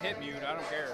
hit mute. I don't care.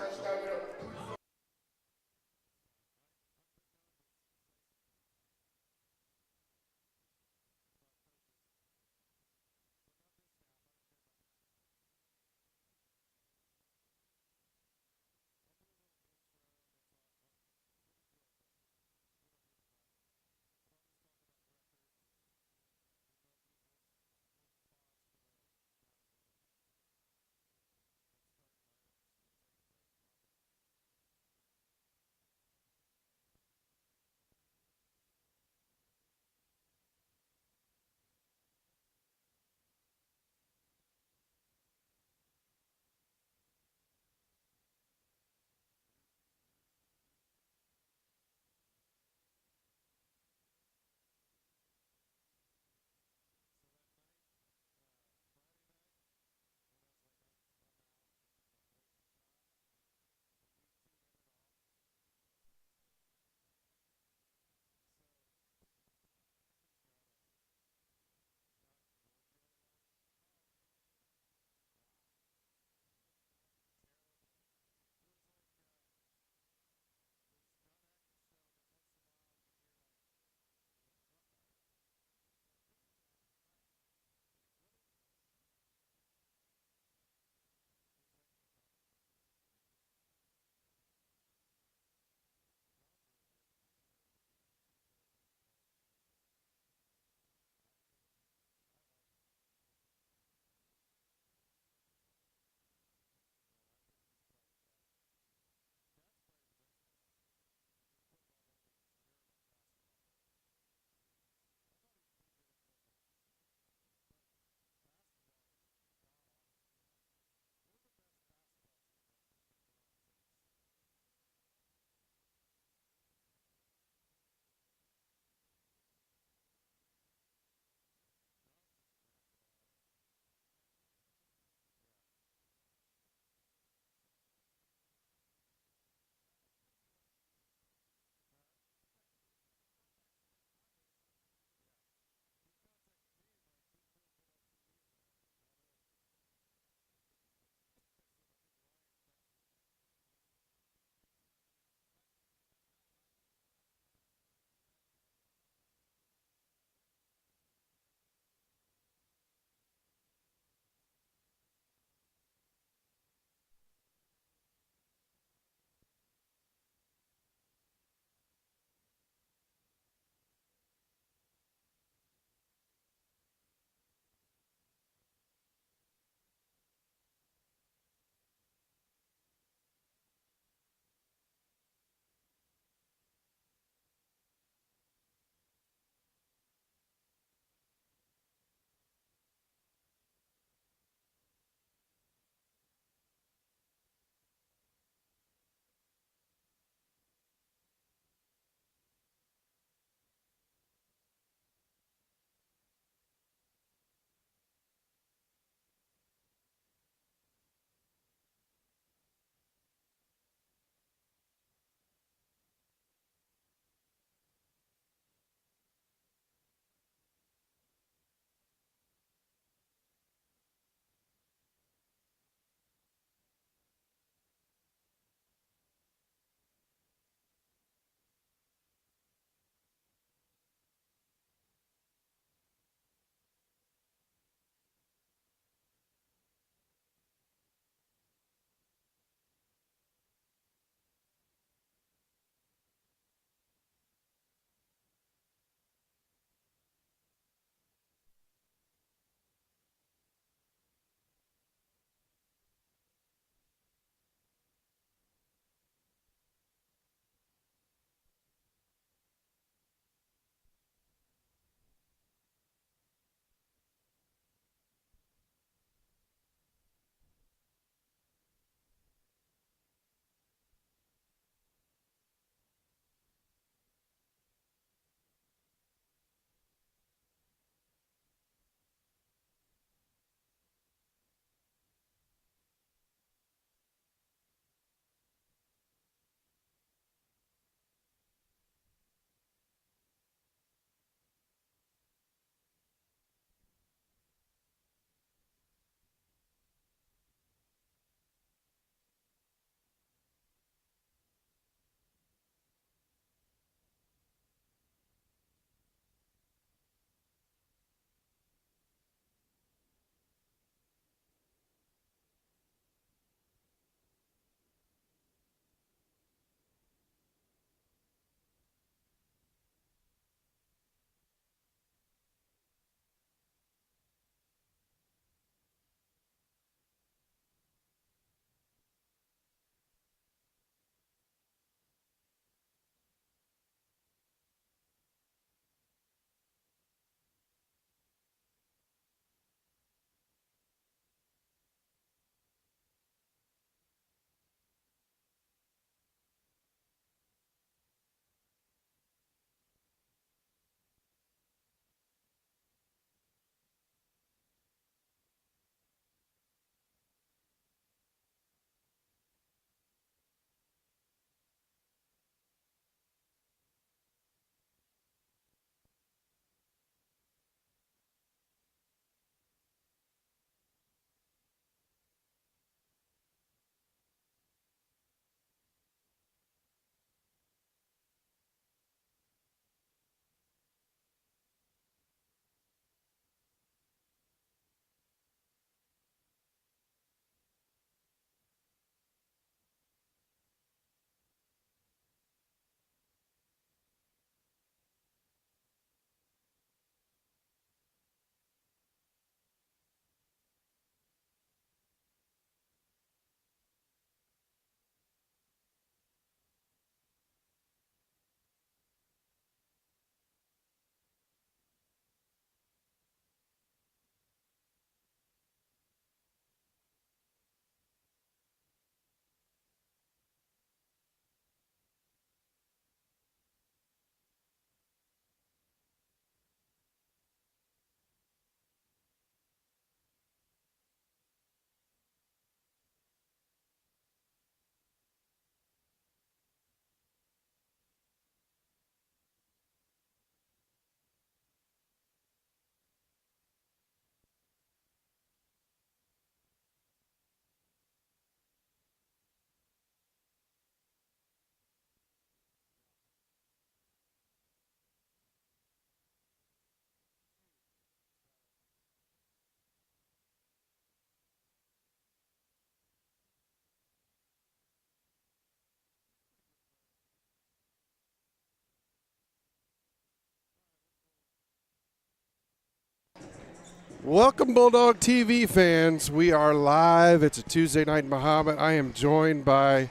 Welcome, Bulldog TV fans. We are live. It's a Tuesday night in Mahomet. I am joined by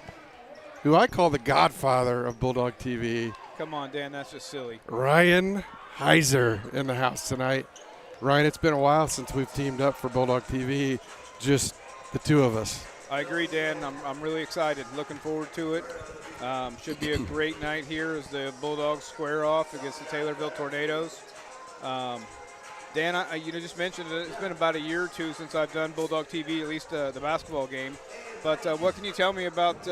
who I call the godfather of Bulldog TV. Come on, Dan, that's just silly. Ryan Heiser in the house tonight. Ryan, it's been a while since we've teamed up for Bulldog TV, just the two of us. I agree, Dan. I'm really excited. Looking forward to it. Should be a great night here as the Bulldogs square off against the Taylorville Tornadoes. Dan, you just mentioned it. It's been about a year or two since I've done Bulldog TV, at least the basketball game. But what can you tell me about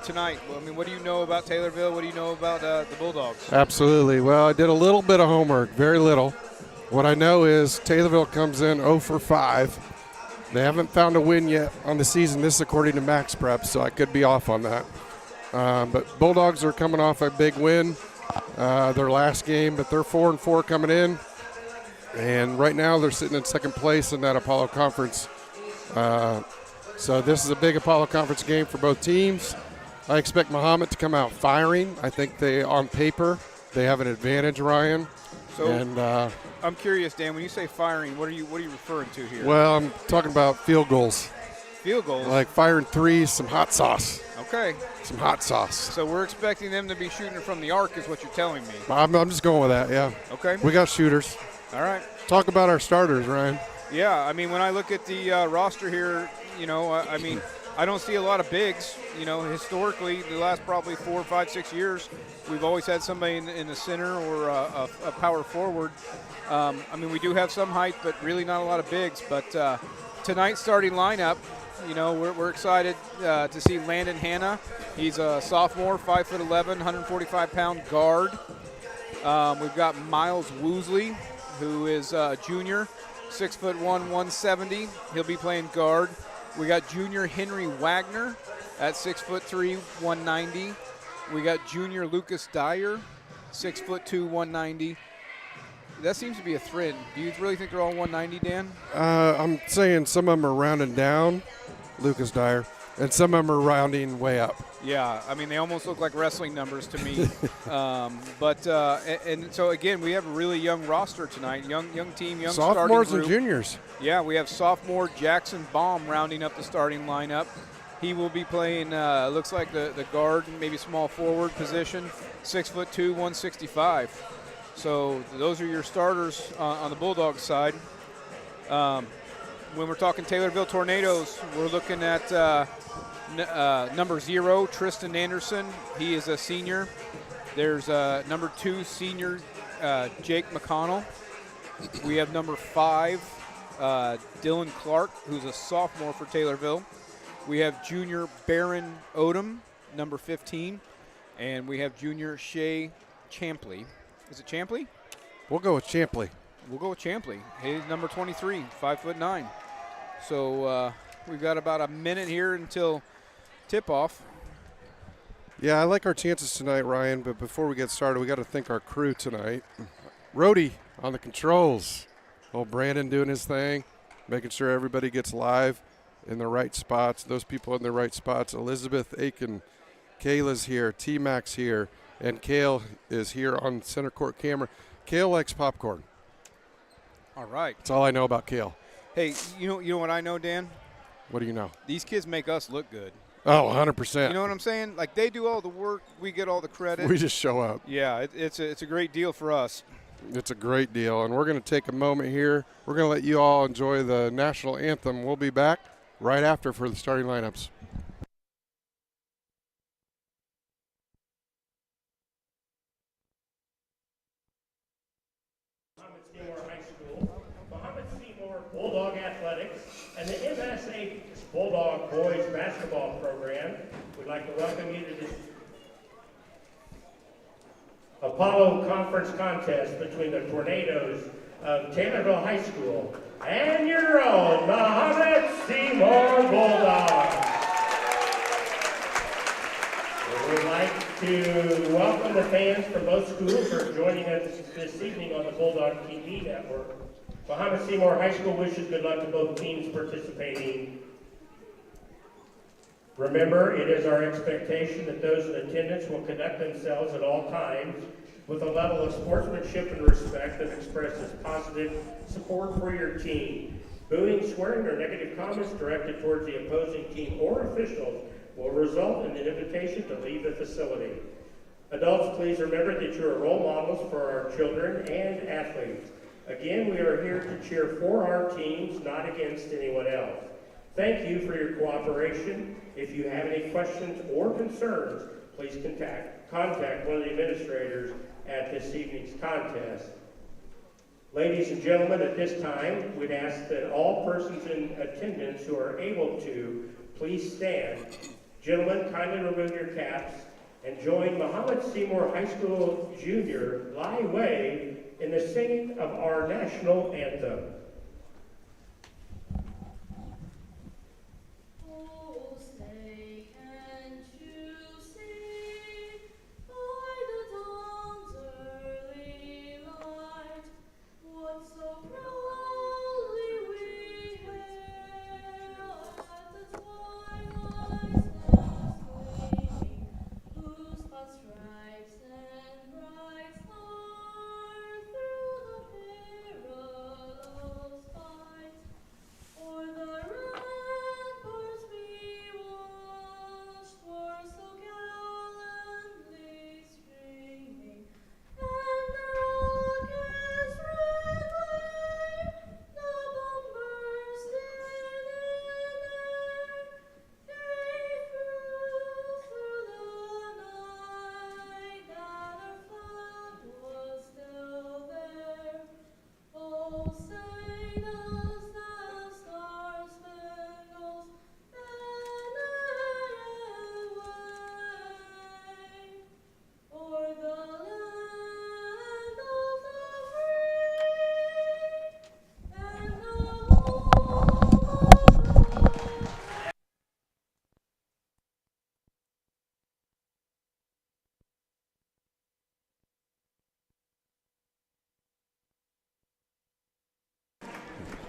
tonight? Well, I mean, what do you know about Taylorville? What do you know about the Bulldogs? Absolutely. Well, I did a little bit of homework, very little. What I know is Taylorville comes in 0 for 5. They haven't found a win yet on the season. This is according to Max Prep, so I could be off on that. But Bulldogs are coming off a big win, their last game, but they're 4-4 coming in. And right now they're sitting in second place in that Apollo Conference. So this is a big Apollo Conference game for both teams. I expect Mahomet to come out firing. I think on paper, they have an advantage, Ryan. So I'm curious, Dan, when you say firing, what are you referring to here? Well, I'm talking about field goals. Field goals? Like firing threes, some hot sauce. Okay. Some hot sauce. So we're expecting them to be shooting from the arc is what you're telling me. I'm just going with that, yeah. Okay. We got shooters. All right. Talk about our starters, Ryan. Yeah, I mean, when I look at the roster here, I mean, I don't see a lot of bigs. Historically, the last probably 4, 5, 6 years, we've always had somebody in the center or a power forward. I mean, we do have some height, but really not a lot of bigs. But tonight's starting lineup, we're excited to see Landon Hanna. He's a sophomore, 5'11", 145-pound guard. We've got Miles Woosley, who is a junior, 6'1", 170. He'll be playing guard. We got junior Henry Wagner at 6'3", 190. We got junior Lucas Dyer, 6'2", 190. That seems to be a trend. Do you really think they're all 190, Dan? I'm saying some of them are rounding down, Lucas Dyer, and some of them are rounding way up. Yeah, I mean, they almost look like wrestling numbers to me. And so, again, we have a really young roster tonight, young team, young sophomores starting group. And juniors. Yeah, we have sophomore Jackson Baum rounding up the starting lineup. He will be playing, looks like the guard, maybe small forward position, 6'2", 165. So those are your starters on the Bulldogs side. When we're talking Taylorville Tornadoes, we're looking at number 0, Tristan Anderson. He is a senior. There's number 2, senior Jake McConnell. We have number 5, Dylan Clark, who's a sophomore for Taylorville. We have junior Barron Odom, number 15. And we have junior Shea Champley. Is it Champley? We'll go with Champley. We'll go with Champley. He's number 23, 5'9". So we've got about a minute here until tip-off. Yeah, I like our chances tonight, Ryan, but before we get started, we got to thank our crew tonight. Rhodey on the controls. Old Brandon doing his thing, making sure everybody gets live in the right spots, those people in the right spots. Elizabeth Aiken, Kayla's here, T-Mac's here, and Kale is here on center court camera. Kale likes popcorn. All right. That's all I know about Kale. Hey, you know what I know, Dan? What do you know? These kids make us look good. Oh, 100%. You know what I'm saying? Like, they do all the work. We get all the credit. We just show up. Yeah, it's a great deal for us. It's a great deal, and we're going to take a moment here. We're going to let you all enjoy the national anthem. We'll be back right after for the starting lineups. Mahomet-Seymour High School, Mahomet-Seymour Bulldog Athletics, and the MSHS Bulldog Boys Basketball Program would like to welcome you to this Apollo Conference contest between the Tornadoes of Taylorville High School and your own Mahomet-Seymour Bulldogs. We would like to welcome the fans from both schools who are joining us this evening on the Bulldog TV network. Mahomet-Seymour High School wishes good luck to both teams participating. Remember, it is our expectation that those in attendance will conduct themselves at all times with a level of sportsmanship and respect that expresses positive support for your team. Booing, swearing, or negative comments directed towards the opposing team or officials will result in an invitation to leave the facility. Adults, please remember that you are role models for our children and athletes. Again, we are here to cheer for our teams, not against anyone else. Thank you for your cooperation. If you have any questions or concerns, please contact one of the administrators at this evening's contest. Ladies and gentlemen, at this time, we'd ask that all persons in attendance who are able to, please stand. Gentlemen, kindly remove your caps and join Mahomet-Seymour High School Junior Lie Way in the singing of our national anthem.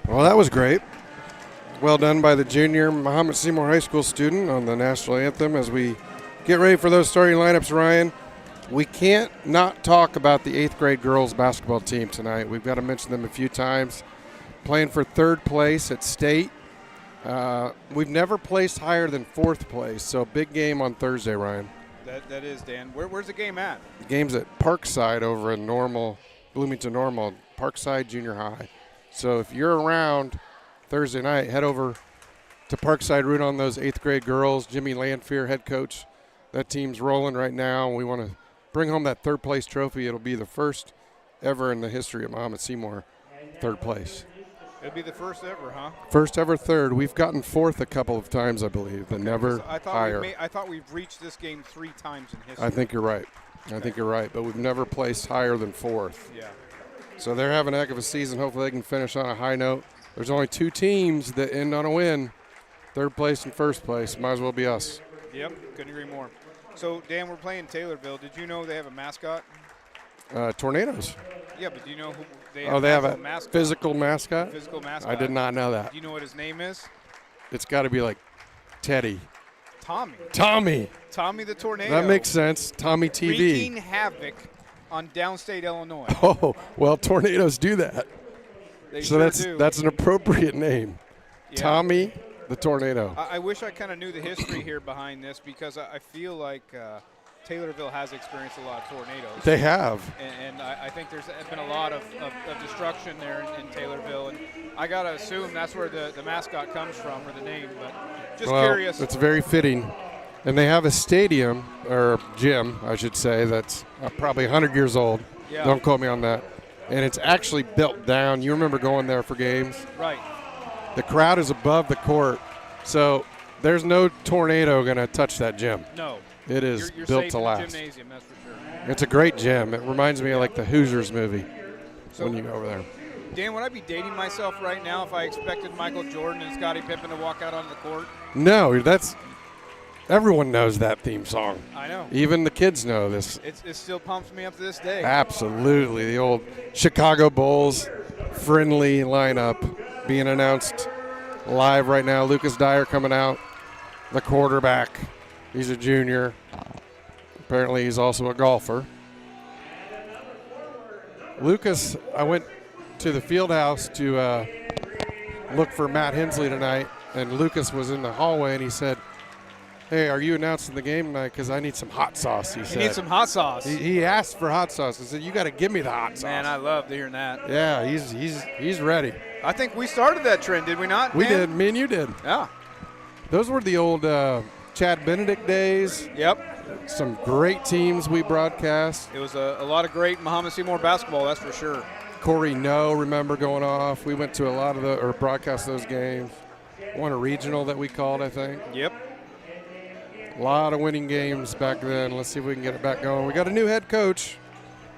Well, that was great. Well done by the junior Mahomet-Seymour High School student on the national anthem. As we get ready for those starting lineups, Ryan, we can't not talk about the 8th grade girls basketball team tonight. We've got to mention them a few times. Playing for 3rd place at state. We've never placed higher than 4th place, so big game on Thursday, Ryan. That is, Dan. Where's the game at? The game's at Parkside over in Bloomington Normal, Parkside Junior High. So if you're around Thursday night, head over to Parkside, root on those 8th grade girls. Jimmy Lanfear, head coach. That team's rolling right now. We want to bring home that 3rd place trophy. It'll be the first ever in the history of Mahomet-Seymour, 3rd place. It'll be the first ever, huh? First ever 3rd. We've gotten 4th a couple of times, I believe, but never higher. I thought we've reached this game 3 times in history. I think you're right. But we've never placed higher than 4th. Yeah. So they're having a heck of a season. Hopefully they can finish on a high note. There's only 2 teams that end on a win, 3rd place and 1st place. Might as well be us. Yep, couldn't agree more. So, Dan, we're playing Taylorville. Did you know they have a mascot? Tornadoes. Yeah, but do you know who they have? Oh, they have a mascot? Physical mascot? Physical mascot. I did not know that. Do you know what his name is? It's got to be like Teddy. Tommy. Tommy the Tornado. That makes sense. Tommy TV. Wreaking havoc on downstate Illinois. Oh, well, tornadoes do that. They so sure that's an appropriate name. Yeah. Tommy the Tornado. I wish I kind of knew the history here behind this, because I feel like Taylorville has experienced a lot of tornadoes. They have. And I think there's been a lot of destruction there in Taylorville. And I got to assume that's where the mascot comes from, or the name. But just curious. It's very fitting. And they have a stadium, or gym, I should say, that's probably 100 years old. Yeah. Don't quote me on that. And it's actually built down. You remember going there for games? Right. The crowd is above the court, so there's no tornado going to touch that gym. No. It is you're built safe to in last. the gymnasium, that's for sure. It's a great gym. It reminds me of like the Hoosiers movie when you go over there. Dan, would I be dating myself right now if I expected Michael Jordan and Scottie Pippen to walk out on the court? No, everyone knows that theme song. I know. Even the kids know this. It still pumps me up to this day. Absolutely. The old Chicago Bulls friendly lineup being announced live right now. Lucas Dyer coming out. the quarterback. He's a junior. Apparently he's also a golfer. Lucas, I went to the field house to look for Matt Hensley tonight, and Lucas was in the hallway, and he said, "Hey, are you announcing the game tonight? Because I need some hot sauce," he said. You need some hot sauce. He asked for hot sauce. I said, "You got to give me the hot sauce." Man, I love hearing that. Yeah, he's ready. I think we started that trend, did we not? We Dan? did. Me and you did. Yeah. Those were the old Chad Benedict days. Yep. Some great teams we broadcast. It was a lot of great Mahomet-Seymour basketball, that's for sure. Corey No, remember going off. We went to a lot of broadcast those games. Won a regional that we called, I think. Yep. A lot of winning games back then. Let's see if we can get it back going. We got a new head coach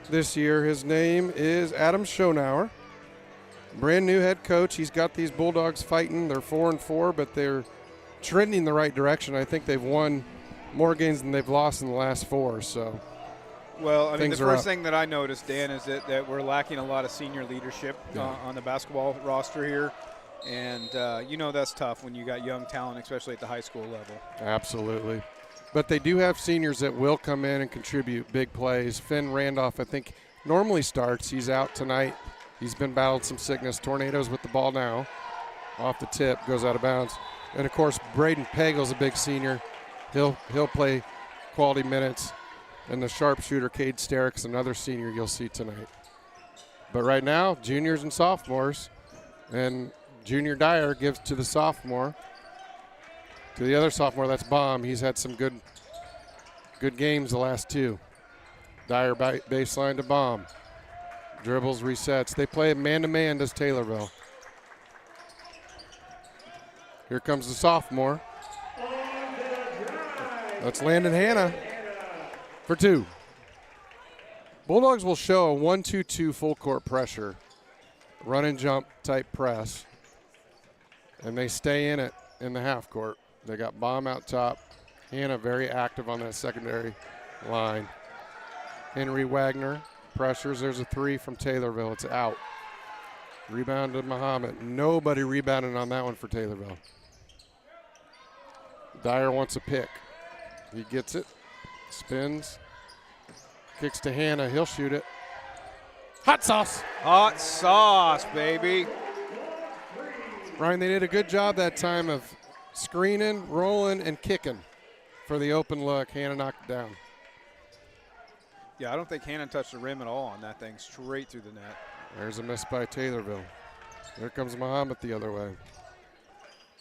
this year. His name is Adam Schonauer. Brand new head coach. He's got these Bulldogs fighting. They're 4-4, but they're trending the right direction. I think they've won more games than they've lost in the last 4. So, well, I mean, the things are first up. thing that I noticed, Dan, is that we're lacking a lot of senior leadership on the basketball roster here. And, that's tough when you got young talent, especially at the high school level. Absolutely. But they do have seniors that will come in and contribute big plays. Finn Randolph, I think, normally starts. He's out tonight. He's been battled some sickness. Tornadoes with the ball now. Off the tip, goes out of bounds. And, of course, Braden Pagel's a big senior. He'll play quality minutes. And the sharpshooter, Cade Sterrick's another senior you'll see tonight. But right now, juniors and sophomores. And Junior Dyer gives to the sophomore. To the other sophomore, that's Baum. He's had some good games the last 2. Dyer baseline to Baum. Dribbles, resets. They play man-to-man, does Taylorville. Here comes the sophomore. That's Landon Hanna for 2. Bulldogs will show a 1-2-2 full court pressure, run and jump type press, and they stay in it in the half court. They got Baum out top. Hanna very active on that secondary line. Henry Wagner pressures. There's a 3 from Taylorville. It's out. Rebound to Mahomet. Nobody rebounded on that one for Taylorville. Dyer wants a pick. He gets it. Spins. Kicks to Hanna. He'll shoot it. Hot sauce. Hot sauce, baby. Ryan, they did a good job that time of screening, rolling, and kicking for the open look. Hanna knocked it down. Yeah, I don't think Hanna touched the rim at all on that thing, straight through the net. There's a miss by Taylorville. There comes Mahomet the other way.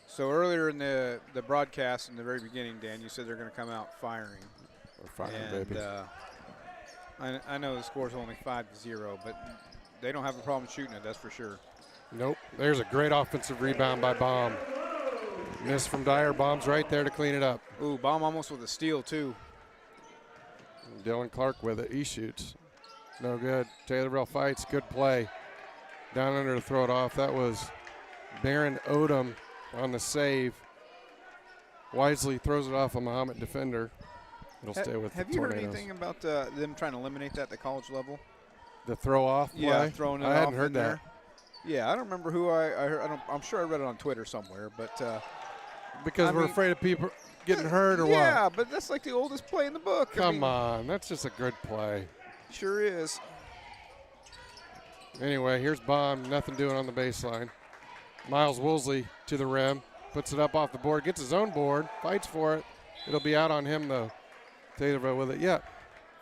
So earlier in the broadcast in the very beginning, Dan, you said they're going to come out firing. We're firing, And baby. I know the score's only 5-0, but they don't have a problem shooting it, that's for sure. Nope. There's a great offensive rebound by Baum. Miss from Dyer. Baum's right there to clean it up. Ooh, Baum almost with a steal, too. Dylan Clark with it. He shoots. No good. Taylorville fights. Good play. Down under to throw it off. That was Baron Odom on the save. Wisely throws it off a Mahomet defender. It'll stay with the Have you heard Tornadoes. anything about them trying to eliminate that at the college level? The throw off play? Yeah, throwing it I off hadn't heard in that. there. Yeah, I don't remember who I heard. I'm sure I read it on Twitter somewhere, but Because I we're mean, afraid of people getting hurt or what? yeah, but that's like the oldest play in the book. Come on. That's just a good play. Sure is. Anyway, here's Baum. Nothing doing on the baseline. Miles Woolsey to the rim. Puts it up off the board. Gets his own board. Fights for it. It'll be out on him, though. Taylorville with it. Yeah.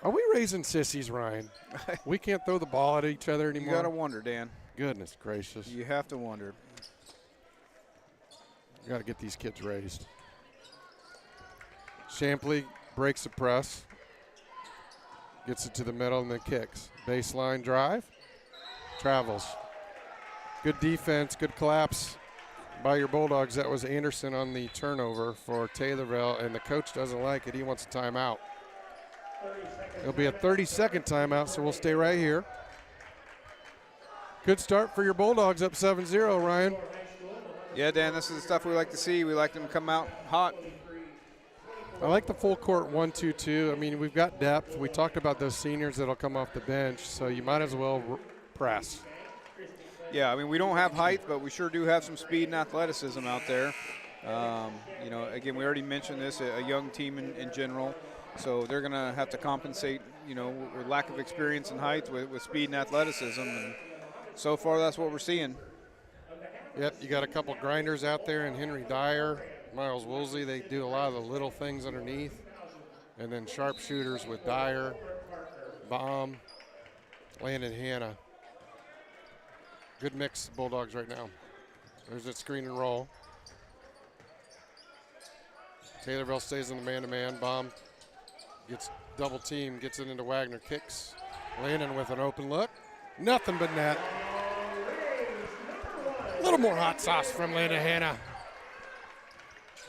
Are we raising sissies, Ryan? We can't throw the ball at each other You anymore. got to wonder, Dan. Goodness gracious. You have to wonder. You got to get these kids raised. Shamply breaks the press. Gets it to the middle and then kicks. Baseline drive. Travels. Good defense, good collapse by your Bulldogs. That was Anderson on the turnover for Taylorville, and the coach doesn't like it. He wants a timeout. It'll be a 30-second timeout, so we'll stay right here. Good start for your Bulldogs, up 7-0, Ryan. Yeah, Dan, this is the stuff we like to see. We like them to come out hot. I like the full court 1-2-2. I mean, we've got depth. We talked about those seniors that'll come off the bench, so you might as well press. Yeah, I mean, we don't have height, but we sure do have some speed and athleticism out there. You know, again, we already mentioned this, a young team in general. So they're going to have to compensate, you know, with lack of experience and height with speed and athleticism. And so far, that's what we're seeing. Yep, you got a couple grinders out there, and Henry Dyer, Miles Woolsey. They do a lot of the little things underneath. And then sharpshooters with Dyer, Baum, Landon Hanna. Good mix of Bulldogs right now. There's that screen and roll. Taylorville stays in the man-to-man. Baum gets double team, gets it into Wagner, kicks. Landon with an open look. Nothing but net. A little more hot sauce from Landon Hanna.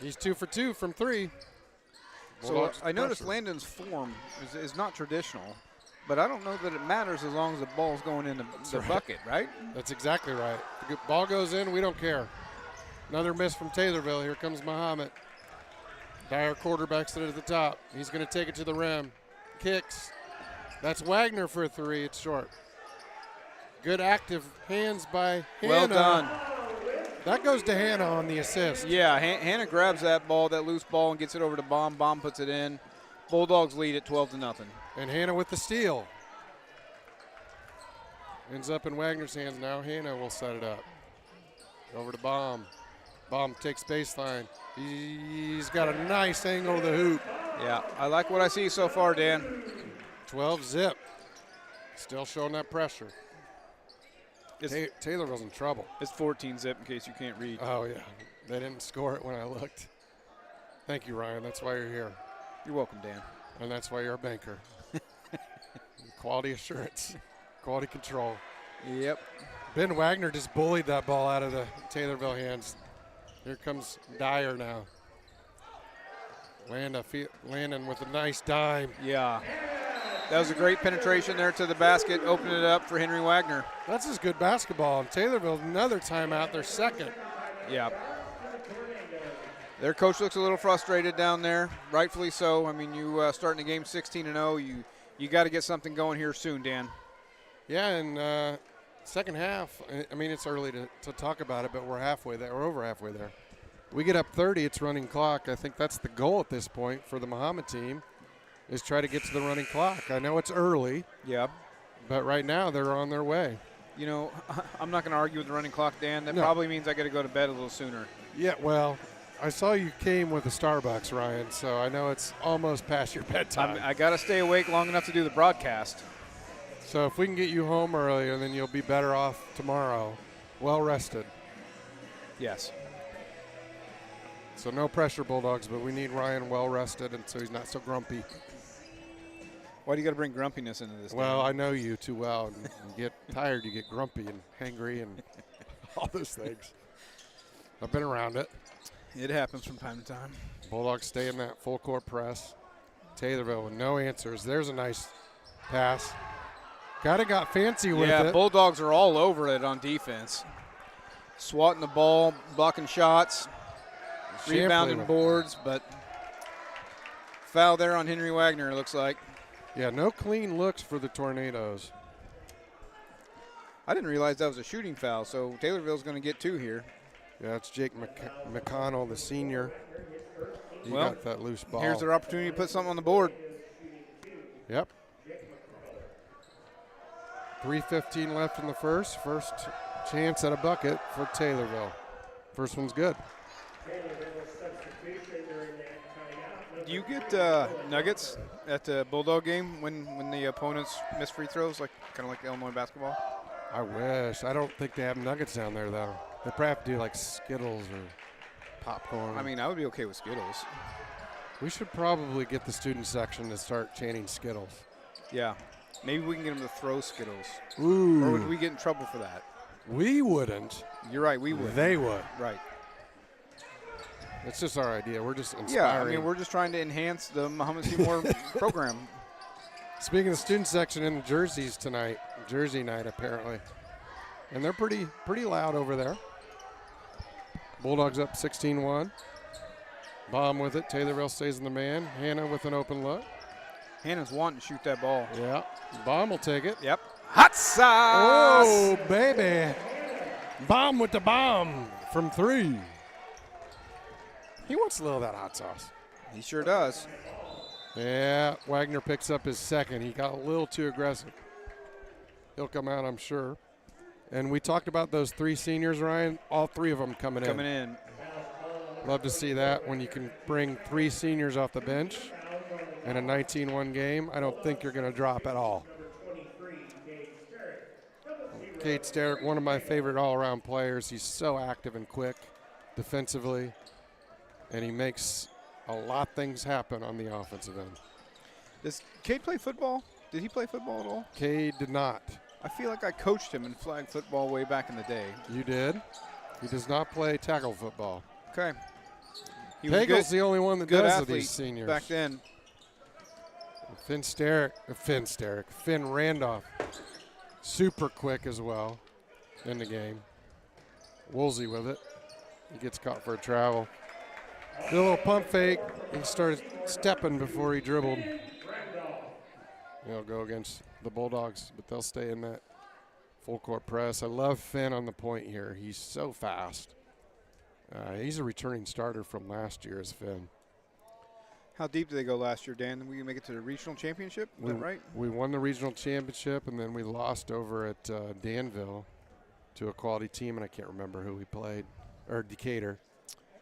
He's 2 for 2 from 3. So I noticed Landon's form is not traditional, but I don't know that it matters as long as the ball's going in the bucket, right? That's exactly right. The ball goes in, we don't care. Another miss from Taylorville. Here comes Mahomet. Dyer quarterbacks it at the top. He's going to take it to the rim. Kicks. That's Wagner for a 3. It's short. Good active hands by Hanna. Well done. That goes to Hanna on the assist. Yeah, Hanna grabs that ball, that loose ball, and gets it over to Baum. Baum puts it in. Bulldogs lead at 12-0. And Hanna with the steal. Ends up in Wagner's hands now. Hanna will set it up. Over to Baum. Baum takes baseline. He's got a nice angle to the hoop. Yeah, I like what I see so far, Dan. 12 zip. Still showing that pressure. Taylorville's in trouble. It's 14 zip in case you can't read. Oh, yeah. They didn't score it when I looked. Thank you, Ryan. That's why you're here. You're welcome, Dan. And that's why you're a banker. Quality assurance. Quality control. Yep. Ben Wagner just bullied that ball out of the Taylorville hands. Here comes Dyer now. Landon with a nice dime. Yeah. That was a great penetration there to the basket, opening it up for Henry Wagner. That's just good basketball. And Taylorville, another timeout, their second. Yeah. Their coach looks a little frustrated down there, rightfully so. I mean, you starting the game 16-0, you got to get something going here soon, Dan. Yeah, and second half, I mean, it's early to talk about it, but we're halfway there. We're over halfway there. We get up 30, it's running clock. I think that's the goal at this point for the Mahomet team, is try to get to the running clock. I know it's early. Yeah. But right now they're on their way. You know, I'm not going to argue with the running clock, Dan. That probably means I got to go to bed a little sooner. Yeah, well, I saw you came with a Starbucks, Ryan, so I know it's almost past your bedtime. I got to stay awake long enough to do the broadcast. So if we can get you home earlier, then you'll be better off tomorrow, well rested. Yes. So no pressure, Bulldogs, but we need Ryan well rested, and so he's not so grumpy. Why do you got to bring grumpiness into this? Well, I know you too well. And you get tired, you get grumpy and hangry and all those things. I've been around it. It happens from time to time. Bulldogs stay in that full court press. Taylorville with no answers. There's a nice pass. Kind of got fancy with it. Yeah, Bulldogs are all over it on defense. Swatting the ball, blocking shots, rebounding boards, but foul there on Henry Wagner, it looks like. Yeah, no clean looks for the Tornadoes. I didn't realize that was a shooting foul, so Taylorville's going to get 2 here. Yeah, it's Jake McConnell, the senior. He got that loose ball. Here's their opportunity to put something on the board. Yep. 3:15 left in the first. First chance at a bucket for Taylorville. First one's good. Do you get nuggets at the Bulldog game when the opponents miss free throws, like kind of like Illinois basketball? I wish. I don't think they have nuggets down there, though. They probably have to do like Skittles or popcorn. I mean, I would be okay with Skittles. We should probably get the student section to start chanting Skittles. Yeah. Maybe we can get them to throw Skittles. Ooh. Or would we get in trouble for that? We wouldn't. You're right, we would. They would. Right. It's just our idea. We're just inspiring. Yeah, I mean, we're just trying to enhance the mahomet-seymour program. Speaking of the student section in the jerseys tonight, Jersey night apparently. And they're pretty loud over there. Bulldogs up 16-1. Baum with it. Taylorville stays in the man. Hanna with an open look. Hanna's wanting to shoot that ball. Yeah. Baum will take it. Yep. Hot sauce! Oh, baby. Baum with the bomb from 3. He wants a little of that hot sauce. He sure does. Yeah, Wagner picks up his second. He got a little too aggressive. He'll come out, I'm sure. And we talked about those 3 seniors, Ryan. All 3 of them coming in. Love to see that when you can bring 3 seniors off the bench in a 19-1 game. I don't think you're going to drop at all. Cade Sterrick, one of my favorite all-around players. He's so active and quick defensively, and he makes a lot of things happen on the offensive end. Does Cade play football? Did he play football at all? Cade did not. I feel like I coached him in flag football way back in the day. You did? He does not play tackle football. Okay. He was Pagel's the only one that good does of athlete these seniors. back then. Finn Randolph, super quick as well in the game. Woolsey with it. He gets caught for a travel. Did a little pump fake. He started stepping before he dribbled. He'll go against the Bulldogs, but they'll stay in that full court press. I love Finn on the point here. He's so fast. He's a returning starter from last year as Finn. How deep did they go last year, Dan? Did we make it to the regional championship? Is that right? We won the regional championship, and then we lost over at Danville to a quality team, and I can't remember who we played, or Decatur.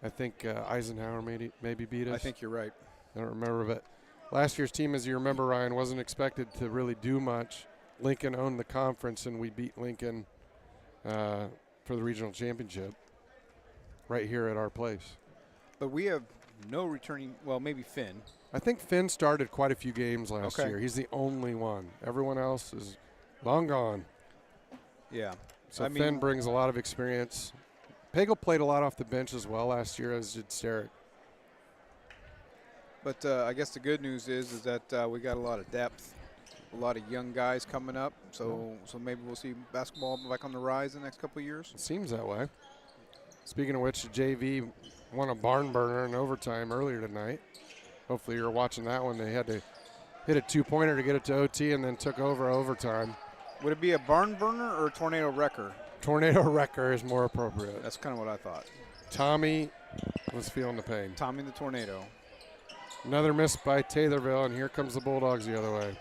I think Eisenhower maybe beat us. I think you're right. I don't remember, but last year's team, as you remember, Ryan, wasn't expected to really do much. Lincoln owned the conference, and we beat Lincoln for the regional championship right here at our place. But we have no returning, well, maybe Finn. I think Finn started quite a few games last year. He's the only one. Everyone else is long gone. Yeah. So Finn brings a lot of experience. Pagel played a lot off the bench as well last year, as did Sterrick. But I guess the good news is that we got a lot of depth, a lot of young guys coming up. So maybe we'll see basketball back on the rise in the next couple of years. It seems that way. Speaking of which, the JV won a barn burner in overtime earlier tonight. Hopefully you're watching that one. They had to hit a 2-pointer to get it to OT and then took over overtime. Would it be a barn burner or a tornado wrecker? Tornado wrecker is more appropriate. That's kind of what I thought. Tommy was feeling the pain. Tommy the Tornado. Another miss by Taylorville, and here comes the Bulldogs the other way.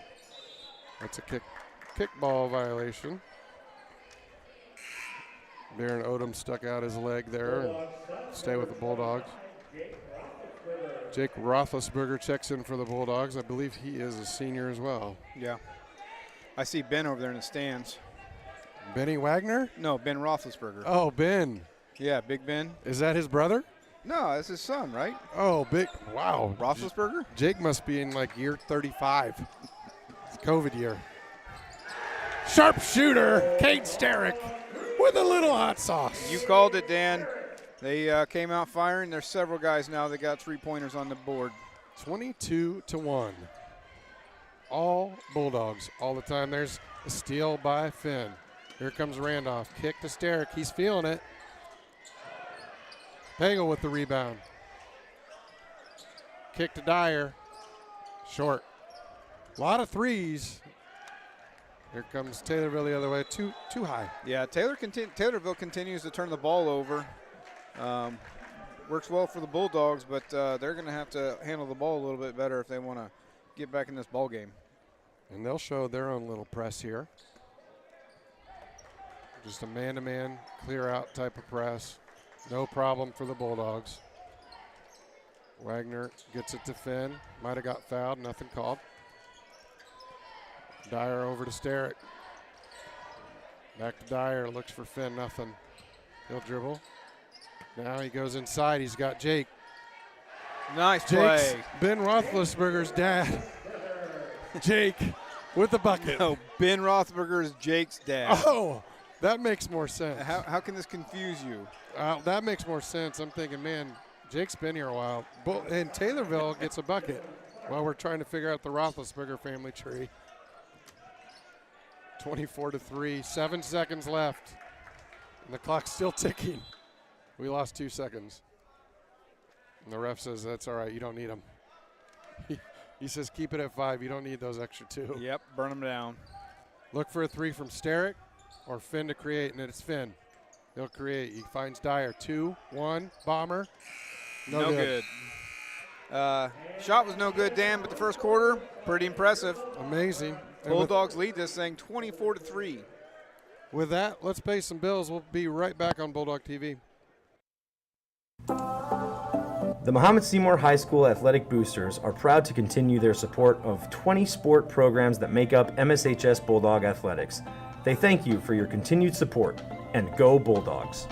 That's a kickball violation. Darren Odom stuck out his leg there and stay with the Bulldogs. Jake Roethlisberger checks in for the Bulldogs. I believe he is a senior as well. Yeah. I see Ben over there in the stands. Benny Wagner? No, Ben Roethlisberger. Oh, Ben. Yeah, Big Ben. Is that his brother? No, that's his son, right? Oh, big. Wow. Roethlisberger? Jake must be in like year 35. It's COVID year. Sharpshooter, Cade Sterrick with a little hot sauce. You called it, Dan. They came out firing. There's several guys now that got 3-pointers on the board. 22-1. All Bulldogs all the time. There's a steal by Finn. Here comes Randolph. Kick to Sterrick. He's feeling it. Pagel with the rebound. Kick to Dyer. Short. A lot of threes. Here comes Taylorville the other way. Too high. Yeah, Taylorville continues to turn the ball over. Works well for the Bulldogs, but they're going to have to handle the ball a little bit better if they want to get back in this ball game. And they'll show their own little press here. Just a man-to-man, clear-out type of press. No problem for the Bulldogs. Wagner gets it to Finn. Might have got fouled, nothing called. Dyer over to Sterrick. Back to Dyer, looks for Finn, nothing. He'll dribble. Now he goes inside, he's got Jake. Nice Jake's play. Ben Roethlisberger's dad. Jake with the bucket. No, Ben Roethlisberger is Jake's dad. Oh, that makes more sense. How can this confuse you? That makes more sense. I'm thinking, man, Jake's been here a while. And Taylorville gets a bucket while we're trying to figure out the Roethlisberger family tree. 24-3, 7 seconds left. And the clock's still ticking. We lost 2 seconds. And the ref says, that's all right, you don't need them. He says, keep it at 5, you don't need those extra 2. Yep, burn them down. Look for a 3 from Sterrick or Finn to create, and it's Finn. He'll create. He finds Dyer. 2-1, bomber. No good. Shot was no good, Dan, but the first quarter, pretty impressive. Amazing. Bulldogs lead this thing 24-3. With that, let's pay some bills. We'll be right back on Bulldog TV. The Mahomet-Seymour High School Athletic Boosters are proud to continue their support of 20 sport programs that make up MSHS Bulldog Athletics. They thank you for your continued support, and go Bulldogs!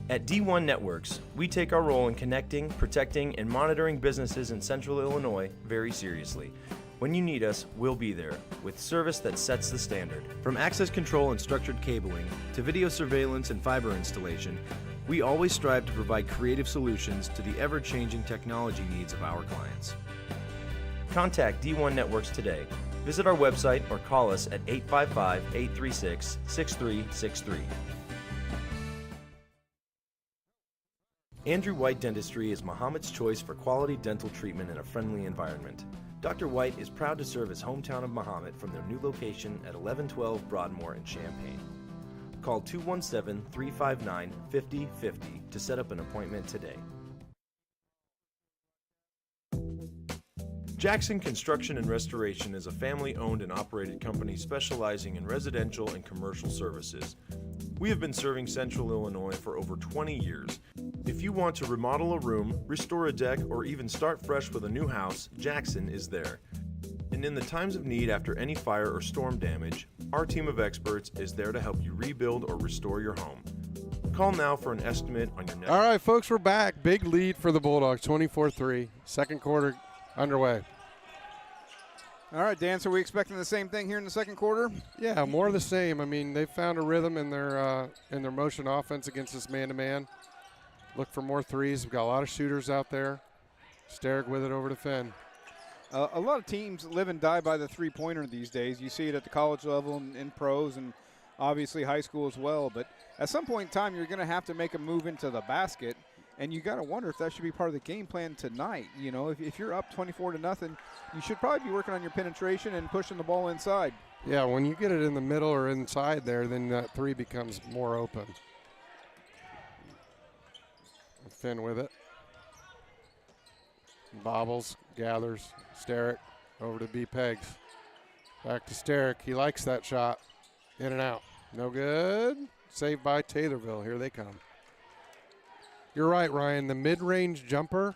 At D1 Networks, we take our role in connecting, protecting, and monitoring businesses in Central Illinois very seriously. When you need us, we'll be there, with service that sets the standard. From access control and structured cabling, to video surveillance and fiber installation, we always strive to provide creative solutions to the ever-changing technology needs of our clients. Contact D1 Networks today. Visit our website or call us at 855-836-6363. Andrew White Dentistry is Mahomet's choice for quality dental treatment in a friendly environment. Dr. White is proud to serve his hometown of Mahomet from their new location at 1112 Broadmoor in Champaign. Call 217-359-5050 to set up an appointment today. Jackson Construction and Restoration is a family-owned and operated company specializing in residential and commercial services. We have been serving Central Illinois for over 20 years. If you want to remodel a room, restore a deck, or even start fresh with a new house, Jackson is there. And in the times of need after any fire or storm damage, our team of experts is there to help you rebuild or restore your home. Call now for an estimate on your next... All right, folks, we're back. Big lead for the Bulldogs, 24-3. Second quarter underway. All right, Dan, so are we expecting the same thing here in the second quarter? Yeah, more of the same. I mean, they've found a rhythm in their motion offense against this man-to-man. Look for more threes. We've got a lot of shooters out there. Sterrick with it over to Finn. A lot of teams live and die by the three-pointer these days. You see it at the college level and in pros and obviously high school as well. But at some point in time, you're going to have to make a move into the basket, and you got to wonder if that should be part of the game plan tonight. You know, if you're up 24-0, you should probably be working on your penetration and pushing the ball inside. Yeah, when you get it in the middle or inside there, then that three becomes more open. Finn with it. Bobbles, gathers, Sterrick over to B. Pegs. Back to Sterrick. He likes that shot. In and out. No good. Saved by Taylorville. Here they come. You're right, Ryan. The mid-range jumper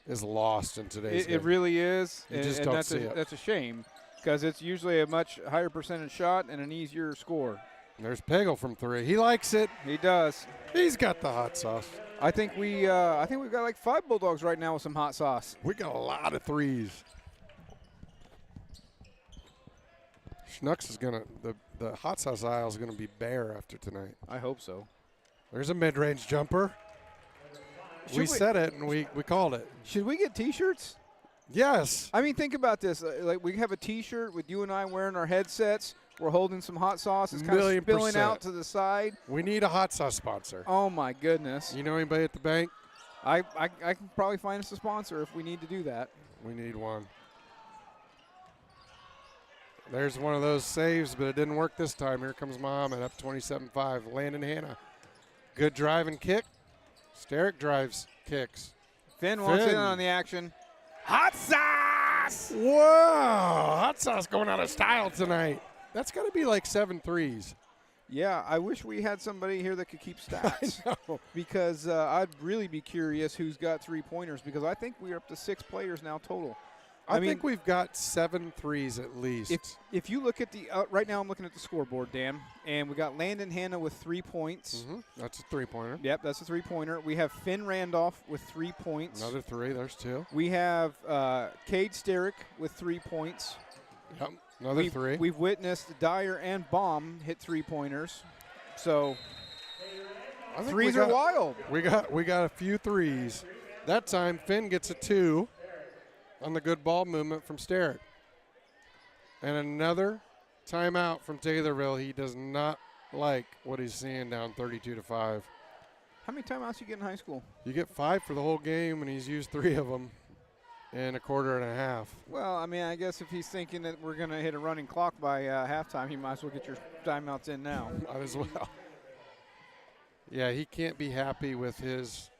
is lost in today's game. It really is. You just don't see it. That's a shame because it's usually a much higher percentage shot and an easier score. And there's Pagel from three. He likes it. He does. He's got the hot sauce. I think we've got like 5 Bulldogs right now with some hot sauce. We got a lot of threes. Schnucks is gonna the hot sauce aisle is gonna be bare after tonight. I hope so. There's a mid-range jumper. We said it and we called it. Should we get T-shirts? Yes. I mean, think about this. Like we have a T-shirt with you and I wearing our headsets. We're holding some hot sauce. It's kind of spilling out to the side. We need a hot sauce sponsor. Oh, my goodness. You know anybody at the bank? I can probably find us a sponsor if we need to do that. We need one. There's one of those saves, but it didn't work this time. Here comes Mahomet up 27-5. Landon Hanna. Good drive and kick. Sterrick drives, kicks. Finn wants in on the action. Hot sauce! Whoa! Hot sauce going out of style tonight. That's got to be like 7 threes. Yeah, I wish we had somebody here that could keep stats. I know. Because I'd really be curious who's got 3-pointers because I think we're up to 6 players now total. I think we've got 7 threes at least. If you look at the right now, I'm looking at the scoreboard, Dan, and we got Landon Hanna with 3 points. Mm-hmm. That's a 3-pointer. Yep, that's a 3-pointer. We have Finn Randolph with 3 points. Another 3. There's 2. We have Cade Sterrick with 3 points. Yep, another 3. We've witnessed Dyer and Baum hit 3-pointers. So threes are wild. We got a few threes. That time Finn gets a 2. On the good ball movement from Sterrick. And another timeout from Taylorville. He does not like what he's seeing down 32-5. How many timeouts you get in high school? You get 5 for the whole game, and he's used 3 of them in a quarter and a half. Well, I mean, I guess if he's thinking that we're going to hit a running clock by halftime, he might as well get your timeouts in now. Might as well. Yeah, he can't be happy with his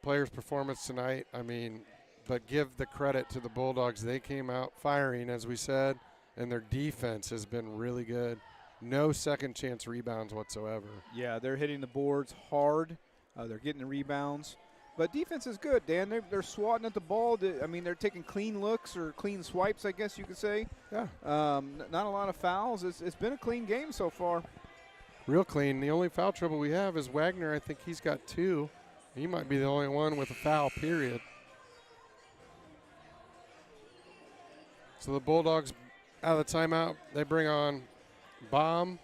players' performance tonight. I mean, but give the credit to the Bulldogs. They came out firing, as we said, and their defense has been really good. No second chance rebounds whatsoever. Yeah, they're hitting the boards hard. They're getting the rebounds. But defense is good, Dan. They're swatting at the ball. I mean, they're taking clean looks or clean swipes, I guess you could say. Yeah. Not a lot of fouls. It's been a clean game so far. Real clean. The only foul trouble we have is Wagner. I think he's got 2. He might be the only one with a foul, period. So the Bulldogs out of the timeout, they bring on Baum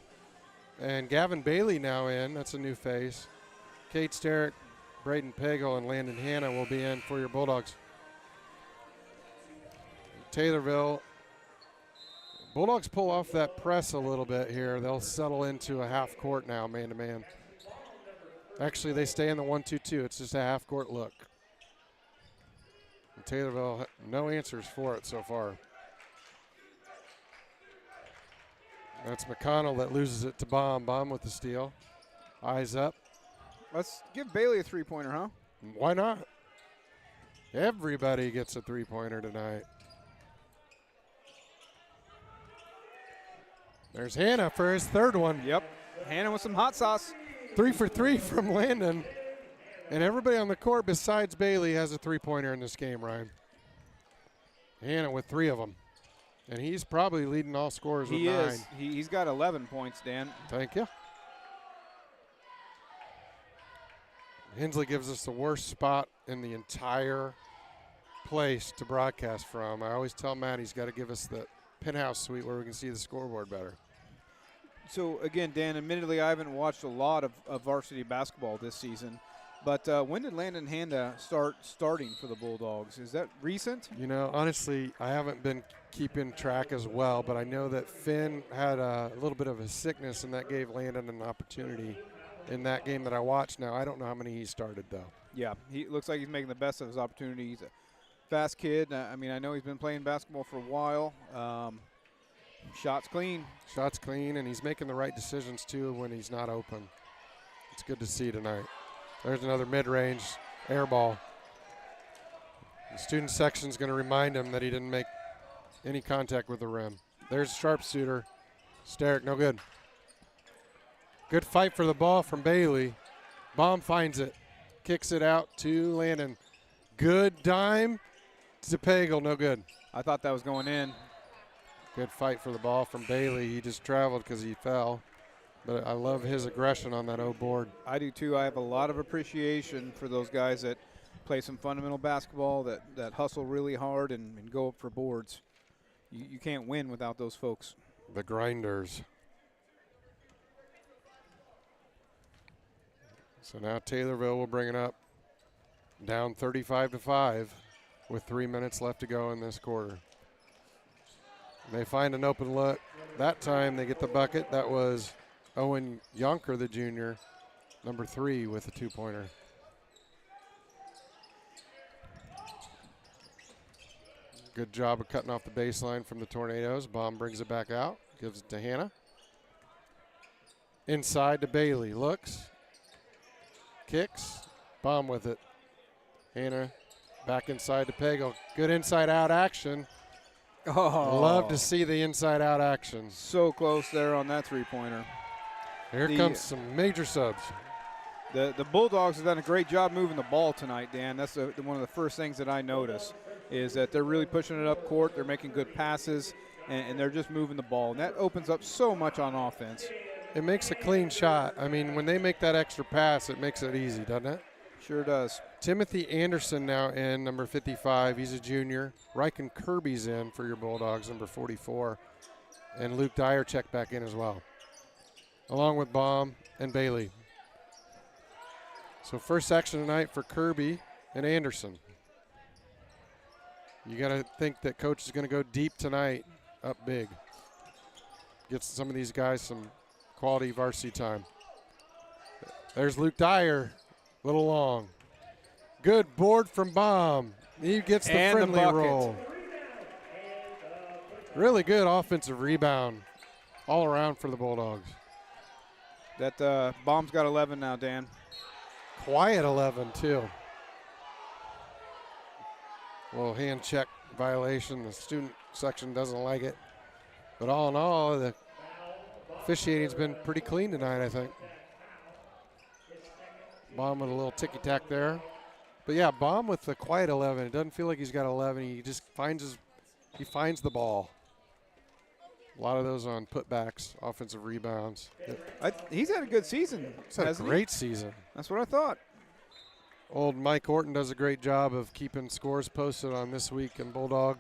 and Gavin Bailey now in. That's a new face. Kate Sterrick, Braden Pagel, and Landon Hanna will be in for your Bulldogs. Taylorville. Bulldogs pull off that press a little bit here. They'll settle into a half court now, man-to-man. Actually, they stay in the 1-2-2. It's just a half court look. And Taylorville, no answers for it so far. That's McConnell that loses it to Baum. Baum with the steal. Eyes up. Let's give Bailey a three-pointer, huh? Why not? Everybody gets a three-pointer tonight. There's Hanna for his third one. Yep. Hanna with some hot sauce. 3 for 3 from Landon. And everybody on the court besides Bailey has a three-pointer in this game, Ryan. Hanna with 3 of them. And he's probably leading all scorers with 9. He is. He's got 11 points, Dan. Thank you. Hensley gives us the worst spot in the entire place to broadcast from. I always tell Matt he's got to give us the penthouse suite where we can see the scoreboard better. So, again, Dan, admittedly, I haven't watched a lot of varsity basketball this season. But when did Landon Hanna starting for the Bulldogs? Is that recent? You know, honestly, I haven't been keeping track as well, but I know that Finn had a little bit of a sickness, and that gave Landon an opportunity in that game that I watched. Now, I don't know how many he started, though. Yeah, he looks like he's making the best of his opportunity. He's a fast kid. I mean, I know he's been playing basketball for a while. Shots clean. Shots clean, and he's making the right decisions, too, when he's not open. It's good to see tonight. There's another mid-range air ball. The student section's going to remind him that he didn't make any contact with the rim. There's sharpshooter. Sterrick, no good. Good fight for the ball from Bailey. Baum finds it. Kicks it out to Landon. Good dime to Pagel, no good. I thought that was going in. Good fight for the ball from Bailey. He just traveled because he fell. But I love his aggression on that O board. I do too. I have a lot of appreciation for those guys that play some fundamental basketball, that hustle really hard and go up for boards. You can't win without those folks. The grinders. So now Taylorville will bring it up. Down 35-5 with 3 minutes left to go in this quarter. They find an open look. That time they get the bucket. That was Owen Yonker, the junior, number 3 with a 2-pointer. Good job of cutting off the baseline from the Tornadoes. Baum brings it back out, gives it to Hanna. Inside to Bailey, looks, kicks, Baum with it. Hanna back inside to Pagel. Good inside-out action. Oh, Love to see the inside-out action. So close there on that three-pointer. Here comes some major subs. The Bulldogs have done a great job moving the ball tonight, Dan. That's one of the first things that I notice is that they're really pushing it up court. They're making good passes, and they're just moving the ball. And that opens up so much on offense. It makes a clean shot. I mean, when they make that extra pass, it makes it easy, doesn't it? Sure does. Timothy Anderson now in, number 55. He's a junior. Ryken Kirby's in for your Bulldogs, number 44. And Luke Dyer checked back in as well, along with Baum and Bailey. So first action tonight for Kirby and Anderson. You got to think that coach is going to go deep tonight, up big. Get some of these guys some quality varsity time. There's Luke Dyer, a little long. Good board from Baum. He gets the and friendly the roll. Really good offensive rebound all around for the Bulldogs. That bomb's got 11 now, Dan. Quiet 11, too. Little hand check violation. The student section doesn't like it. But all in all, the officiating's been pretty clean tonight, I think. Baum with a little ticky-tack there. But, yeah, Baum with the quiet 11. It doesn't feel like he's got 11. He just finds the ball. A lot of those on putbacks, offensive rebounds. He's had a good season. He's had a great season. That's what I thought. Old Mike Horton does a great job of keeping scores posted on This Week in Bulldog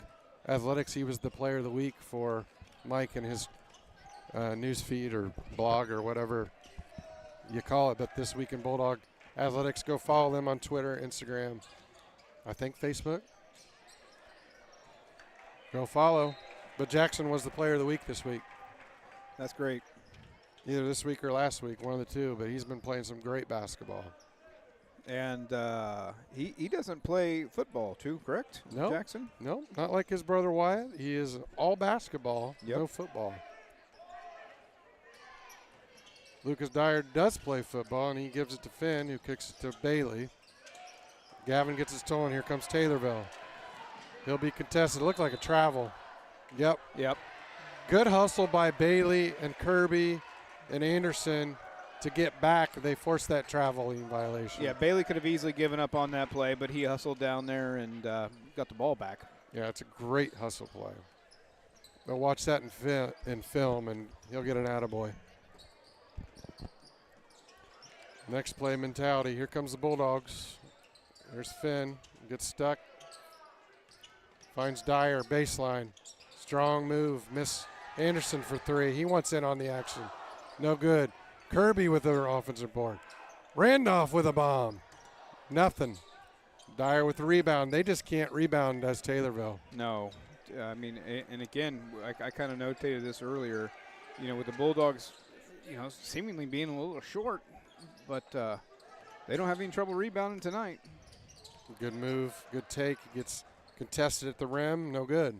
Athletics. He was the player of the week for Mike and his news feed or blog or whatever you call it. But This Week in Bulldog Athletics, go follow them on Twitter, Instagram, I think Facebook. Go follow. But Jackson was the player of the week this week. That's great. Either this week or last week, one of the two, but he's been playing some great basketball. And he doesn't play football too, correct? No, Jackson? No, not like his brother Wyatt. He is all basketball, no football. Lucas Dyer does play football, and he gives it to Finn, who kicks it to Bailey. Gavin gets his toe, and here comes Taylorville. He'll be contested. It looked like a travel. Yep. Good hustle by Bailey and Kirby and Anderson to get back. They forced that traveling violation. Yeah, Bailey could have easily given up on that play, but he hustled down there and got the ball back. Yeah, it's a great hustle play. They'll watch that in film, and he'll get an attaboy. Next play mentality. Here comes the Bulldogs. There's Finn. Gets stuck. Finds Dyer, baseline. Strong move. Miss Anderson for three. He wants in on the action. No good. Kirby with their offensive board. Randolph with a bomb. Nothing. Dyer with the rebound. They just can't rebound, does Taylorville. No. I mean, and again, I kind of notated this earlier, with the Bulldogs, seemingly being a little short, but they don't have any trouble rebounding tonight. Good move. Good take. He gets contested at the rim. No good.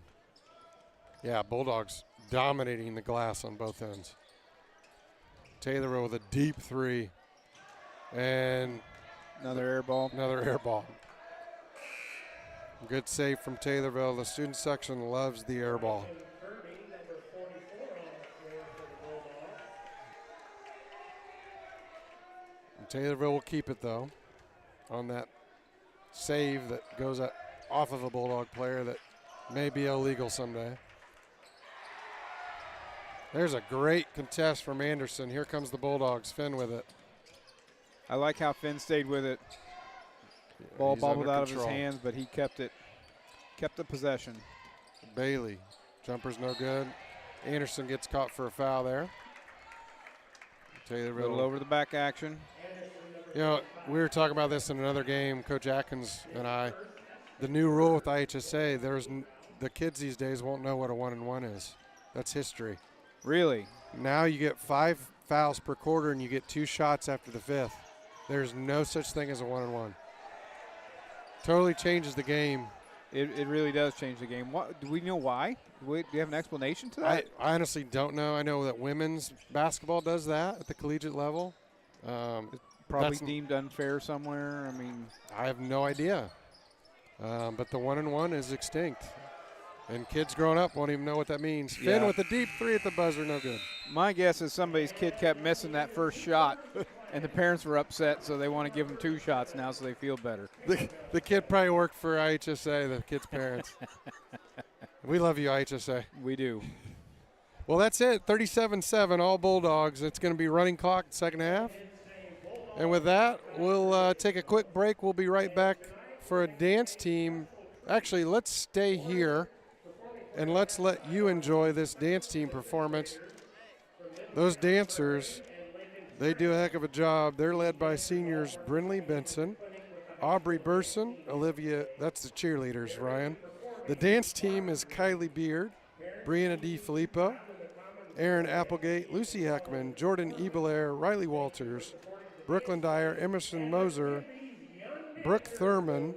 Yeah, Bulldogs dominating the glass on both ends. Taylorville with a deep three. And another air ball. Good save from Taylorville. The student section loves the air ball. And Taylorville will keep it, though, on that save that goes off of a Bulldog player that may be illegal someday. There's a great contest from Anderson. Here comes the Bulldogs. Finn with it. I like how Finn stayed with it. Ball bobbled out of his hands, but he kept it. Kept the possession. Bailey. Jumper's no good. Anderson gets caught for a foul there. Taylorville. A little over the back action. We were talking about this in another game, Coach Atkins and I. The new rule with IHSA, the kids these days won't know what a 1-and-1 is. That's history. Really? Now you get 5 fouls per quarter and you get 2 shots after the 5th. There's no such thing as a 1-and-1. Totally changes the game. It really does change the game. Do we know why? Do you have an explanation to that? I honestly don't know. I know that women's basketball does that at the collegiate level. It's probably deemed unfair somewhere. I mean, I have no idea. But the 1-and-1 is extinct. And kids growing up won't even know what that means. Finn with a deep three at the buzzer, no good. My guess is somebody's kid kept missing that first shot, and the parents were upset, so they want to give them 2 shots now so they feel better. The kid probably worked for IHSA, the kid's parents. We love you, IHSA. We do. Well, that's it. 37-7, all Bulldogs. It's going to be running clock second half. And with that, we'll take a quick break. We'll be right back for a dance team. Actually, let's stay here. And let's let you enjoy this dance team performance. Those dancers, they do a heck of a job. They're led by seniors Brinley Benson, Aubrey Burson, Olivia, that's the cheerleaders, Ryan. The dance team is Kylie Beard, Brianna D. Filippo, Aaron Applegate, Lucy Heckman, Jordan Ebelair, Riley Walters, Brooklyn Dyer, Emerson Moser, Brooke Thurman.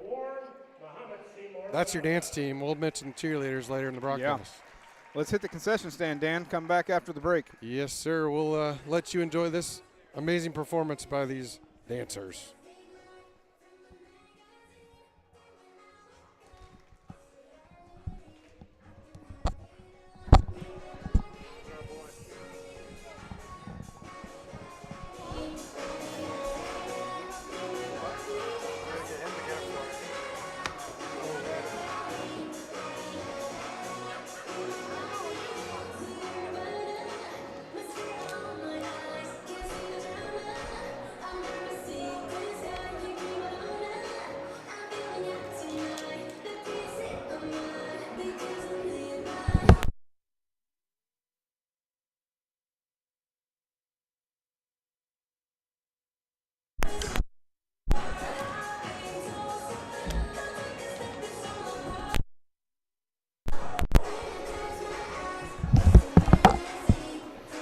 That's your dance team. We'll mention cheerleaders later in the broadcast. Yeah. Let's hit the concession stand, Dan. Come back after the break. Yes, sir. We'll let you enjoy this amazing performance by these dancers.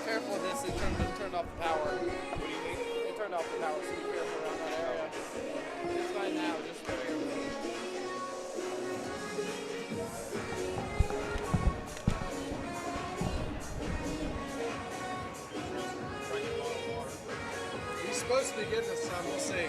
Careful with this, they turned off the power. What do you mean? They turned off the power, so be careful around that area. It's fine now, just be careful. He's supposed to be getting us some, we'll see.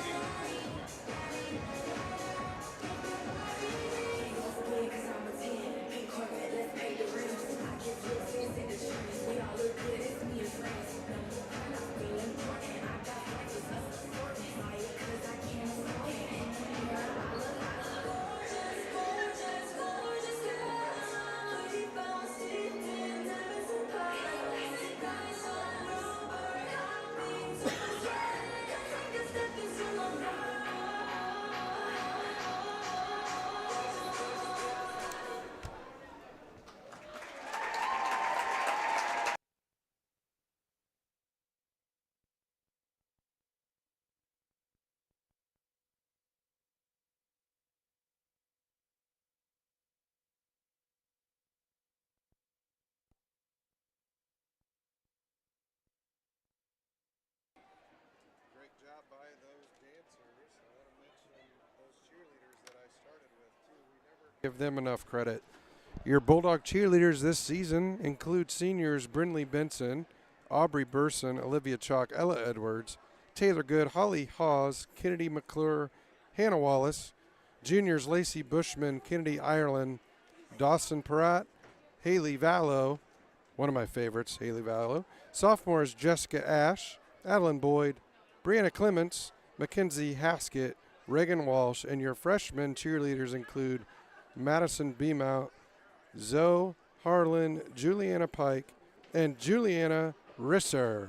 Great job by those dancers. I want to mention those cheerleaders that I started with, too. We never give them enough credit. Your Bulldog cheerleaders this season include seniors Brindley Benson, Aubrey Burson, Olivia Chalk, Ella Edwards, Taylor Good, Holly Hawes, Kennedy McClure, Hannah Wallace, juniors Lacey Bushman, Kennedy Ireland, Dawson Peratt, Haley Vallow, one of my favorites, Haley Vallow, sophomores Jessica Ash, Adeline Boyd, Brianna Clements, Mackenzie Haskett, Reagan Walsh, and your freshman cheerleaders include Madison Beamount, Zoe Harlan, Juliana Pike, and Juliana Risser.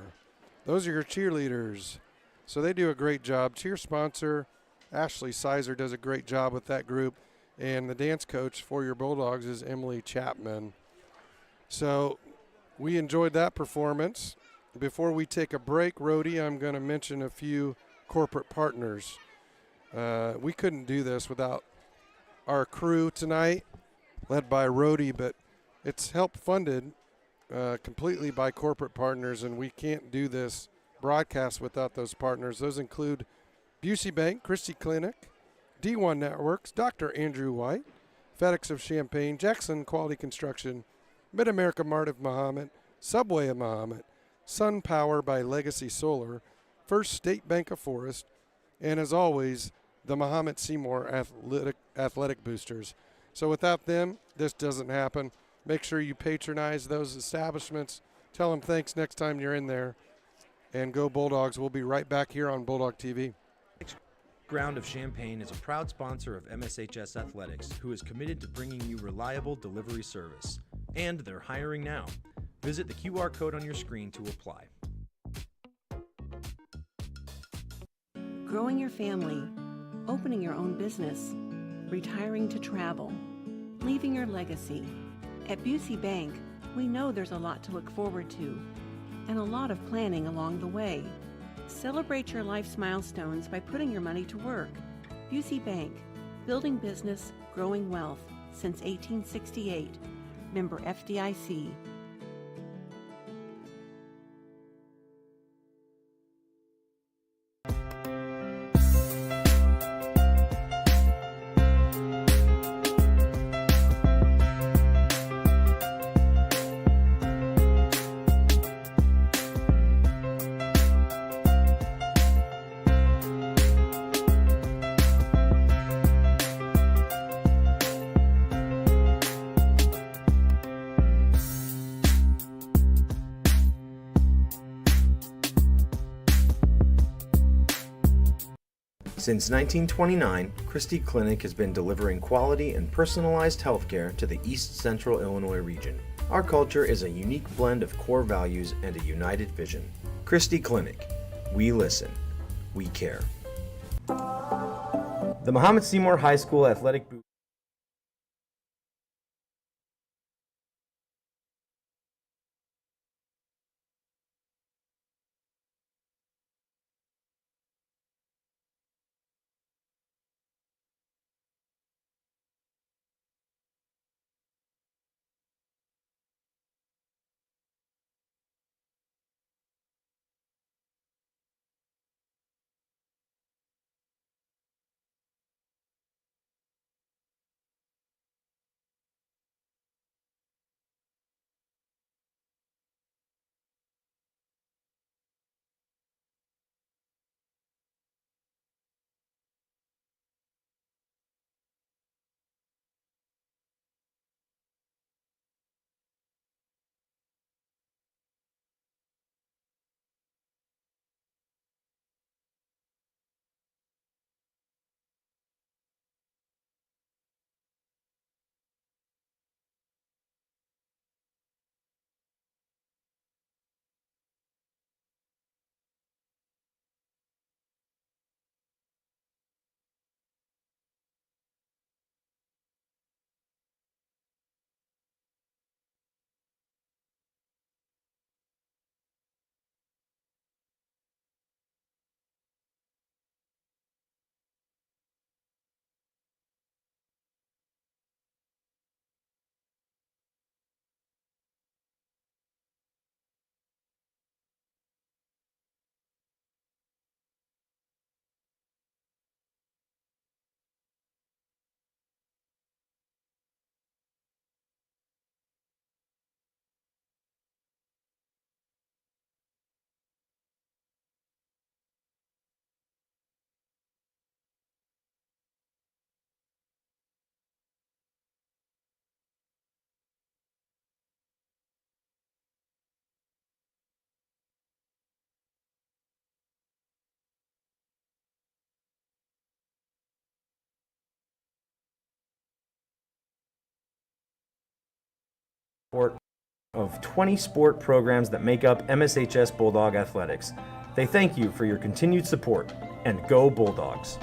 Those are your cheerleaders. So they do a great job. Cheer sponsor Ashley Sizer does a great job with that group, and the dance coach for your Bulldogs is Emily Chapman. So we enjoyed that performance. Before we take a break, Rhodey, I'm going to mention a few corporate partners. We couldn't do this without our crew tonight, led by Rhodey, but it's help funded completely by corporate partners, and we can't do this broadcast without those partners. Those include Busey Bank, Christie Clinic, D1 Networks, Dr. Andrew White, FedEx of Champaign, Jackson Quality Construction, Mid-America Mart of Mahomet, Subway of Mahomet, Sun Power by Legacy Solar, First State Bank of Forest, and as always, the Mahomet-Seymour Athletic Boosters. So without them, this doesn't happen. Make sure you patronize those establishments. Tell them thanks next time you're in there. And go Bulldogs. We'll be right back here on Bulldog TV. Ground of Champaign is a proud sponsor of MSHS Athletics, who is committed to bringing you reliable delivery service. And they're hiring now. Visit the QR code on your screen to apply. Growing your family, opening your own business, retiring to travel, leaving your legacy. At Busey Bank, we know there's a lot to look forward to and a lot of planning along the way. Celebrate your life's milestones by putting your money to work. Busey Bank, building business, growing wealth since 1868. Member FDIC. Since 1929, Christie Clinic has been delivering quality and personalized healthcare to the East Central Illinois region. Our culture is a unique blend of core values and a united vision. Christie Clinic. We listen. We care. The Mahomet-Seymour High School Athletic Booth. Of 20 sport programs that make up MSHS Bulldog Athletics. They thank you for your continued support, and go Bulldogs!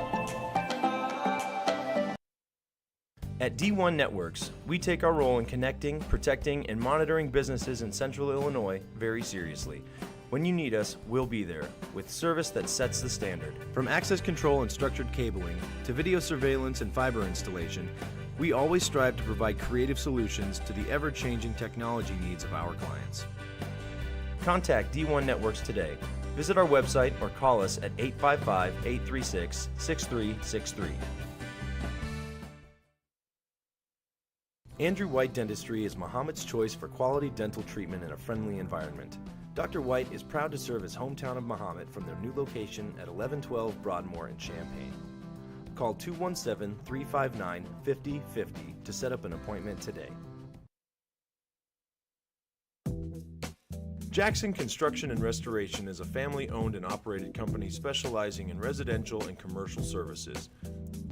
At D1 Networks, we take our role in connecting, protecting, and monitoring businesses in Central Illinois very seriously. When you need us, we'll be there, with service that sets the standard. From access control and structured cabling, to video surveillance and fiber installation, we always strive to provide creative solutions to the ever-changing technology needs of our clients. Contact D1 Networks today. Visit our website or call us at 855-836-6363. Andrew White Dentistry is Mahomet's choice for quality dental treatment in a friendly environment. Dr. White is proud to serve his hometown of Mahomet from their new location at 1112 Broadmoor in Champaign. Call 217-359-5050 to set up an appointment today. Jackson Construction and Restoration is a family-owned and operated company specializing in residential and commercial services.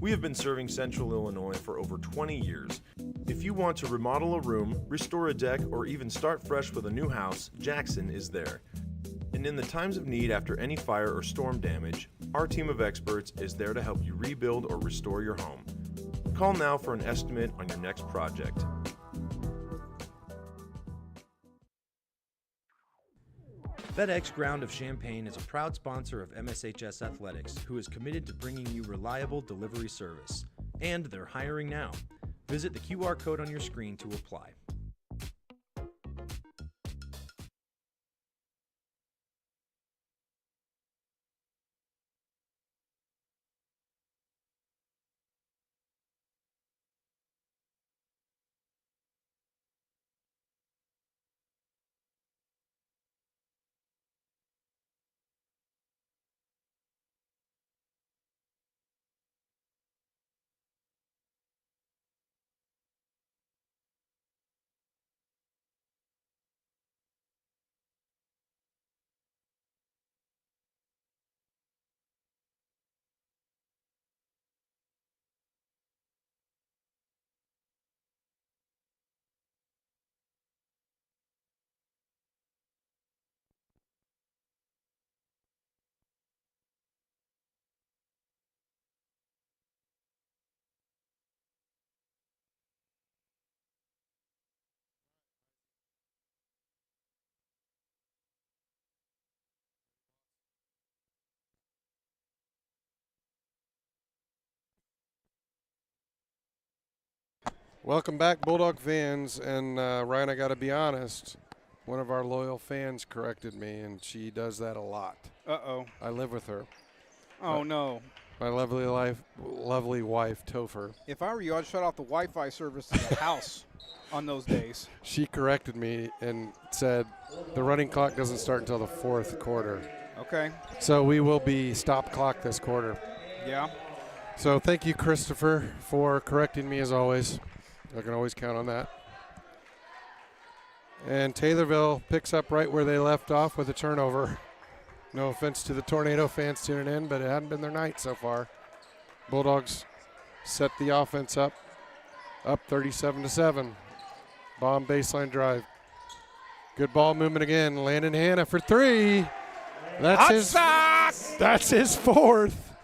We have been serving Central Illinois for over 20 years. If you want to remodel a room, restore a deck, or even start fresh with a new house, Jackson is there. And in the times of need after any fire or storm damage, our team of experts is there to help you rebuild or restore your home. Call now for an estimate on your next project. FedEx Ground of Champaign is a proud sponsor of MSHS Athletics, who is committed to bringing you reliable delivery service. And they're hiring now. Visit the QR code on your screen to apply. Welcome back, Bulldog fans. And Ryan, I got to be honest, one of our loyal fans corrected me, and she does that a lot. Uh-oh. I live with her. Oh, no. My lovely wife, Topher. If I were you, I'd shut off the Wi-Fi service to the house on those days. She corrected me and said the running clock doesn't start until the fourth quarter. Okay. So we will be stop clock this quarter. Yeah. So thank you, Christopher, for correcting me as always. I can always count on that. And Taylorville picks up right where they left off with a turnover. No offense to the Tornado fans tuning in, but it hadn't been their night so far. Bulldogs set the offense up 37-7. Bomb baseline drive. Good ball movement again. Landon Hanna for three. That's his fourth.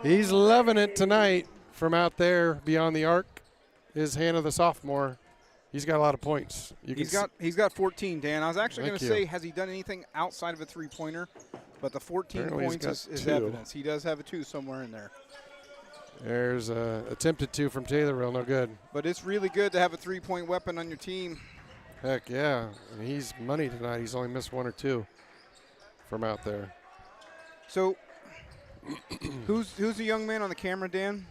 He's loving it tonight from out there beyond the arc. Is Hanna the sophomore? He's got a lot of points. He's got 14, Dan. I was actually going to Thank say, you. has he done anything outside of a three-pointer? But the 14 Apparently he's points got is two. evidence. He does have a 2 somewhere in there. There's a attempted two from Taylorville, no good. But it's really good to have a three-point weapon on your team. Heck yeah, and he's money tonight. He's only missed 1 or 2 from out there. So, who's the young man on the camera, Dan?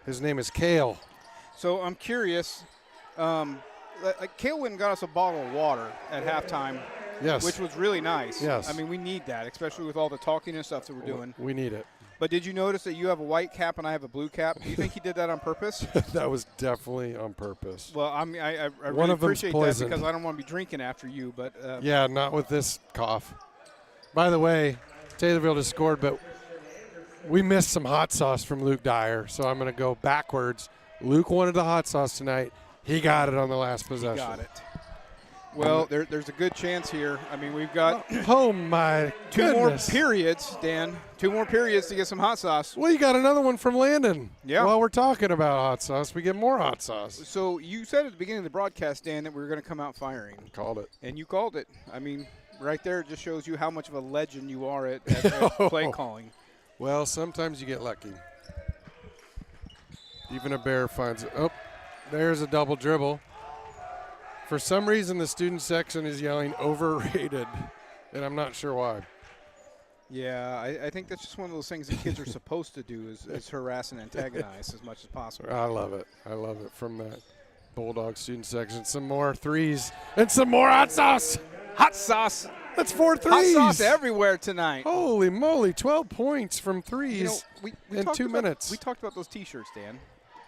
His name is Kale. So I'm curious. Kale went and got us a bottle of water at halftime. Yes. Which was really nice. Yes. I mean, we need that, especially with all the talking and stuff that we're doing. We need it. But did you notice that you have a white cap and I have a blue cap? Do you think he did that on purpose? That was definitely on purpose. Well, I mean, I One really of them's appreciate poison. that because I don't want to be drinking after you. But Yeah, not with this cough. By the way, Taylorville just scored, but we missed some hot sauce from Luke Dyer, so I'm going to go backwards. Luke wanted the hot sauce tonight. He got it on the last possession. he got it. Well, there's a good chance here. I mean, we've got Oh, my two more goodness. periods, Dan. 2 more periods to get some hot sauce. Well, you got another one from Landon. Yeah. While we're talking about hot sauce, we get more hot sauce. So you said at the beginning of the broadcast, Dan, that we were going to come out firing. Called it. And you called it. I mean, right there it just shows you how much of a legend you are at play calling. Well, sometimes you get lucky. Even a bear finds it. Oh, there's a double dribble. For some reason, the student section is yelling overrated, and I'm not sure why. Yeah, I think that's just one of those things that kids are supposed to do is harass and antagonize as much as possible. I love it. I love it from that Bulldog student section. Some more threes and some more hot sauce. Hot sauce. That's 4 Hot threes. sauce everywhere tonight. Holy moly, 12 points from threes You know, we in talked 2 about- minutes. We talked about those T-shirts, Dan.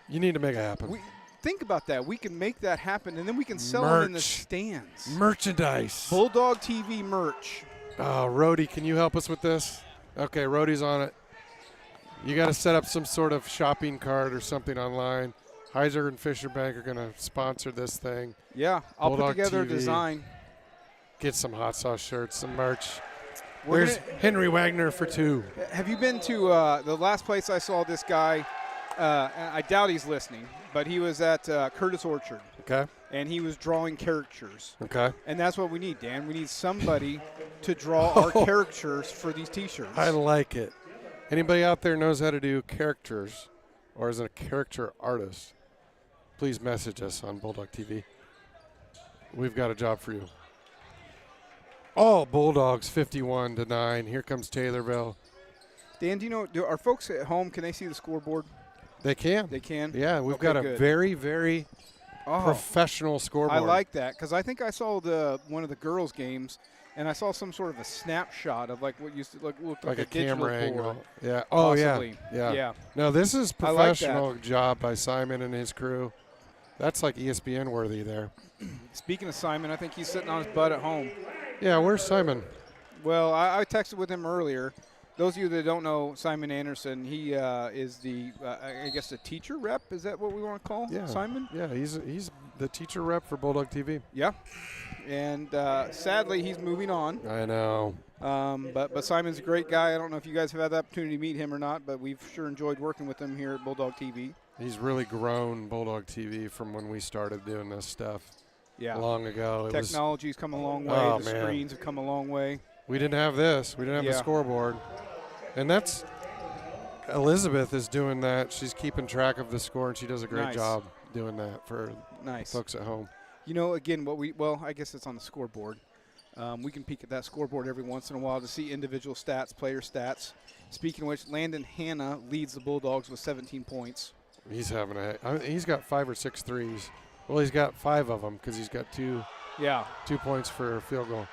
You need to make it happen. Think about that. We can make that happen, and then we can sell them in the Merch. stands. Merchandise. Bulldog TV merch. Oh, Rhodey, can you help us with this? Okay, Rhodey's on it. You got to set up some sort of shopping cart or something online. Heiser and Fisher Bank are going to sponsor this thing. Yeah, I'll Bulldog put together TV. a design. Get some hot sauce shirts, some merch. We're There's Henry Wagner for 2. Have you been to the last place I saw this guy? I doubt he's listening, but he was at Curtis Orchard, Okay. and he was drawing caricatures. Okay. And that's what we need, Dan. We need somebody to draw our caricatures for these T-shirts. I like it. Anybody out there knows how to do characters or is a caricature artist, please message us on Bulldog TV. We've got a job for you. All Bulldogs 51-9. Here comes Taylorville. Dan, do you know, are folks at home, can they see the scoreboard? They can. They can? Yeah, we've Okay, got a good. very, very Oh, professional scoreboard. I like that because I think I saw one of the girls' games, and I saw some sort of a snapshot of like what used to look like a digital camera board. angle. Yeah. Oh, Possibly. yeah. Yeah. No, this is I like that. professional job by Simon and his crew. That's like ESPN worthy there. Speaking of Simon, I think he's sitting on his butt at home. Yeah, where's Simon? Well, I texted with him earlier. Those of you that don't know Simon Anderson, he is the, I guess, the teacher rep. Is that what we want to call Simon? Yeah, he's the teacher rep for Bulldog TV. Yeah. And sadly, he's moving on. I know. But Simon's a great guy. I don't know if you guys have had the opportunity to meet him or not, but we've sure enjoyed working with him here at Bulldog TV. He's really grown Bulldog TV from when we started doing this stuff long ago. Technology's come a long way. Oh, the man. screens have come a long way. We didn't have this. We didn't have the scoreboard. And that's Elizabeth is doing that. She's keeping track of the score, and she does a great Nice. job doing that for Nice. folks at home. You know, again, well, I guess it's on the scoreboard. We can peek at that scoreboard every once in a while to see individual stats, player stats. Speaking of which, Landon Hanna leads the Bulldogs with 17 points. He's he's got 5 or 6 threes. Well, he's got 5 of them because he's got 2 points for a field goal.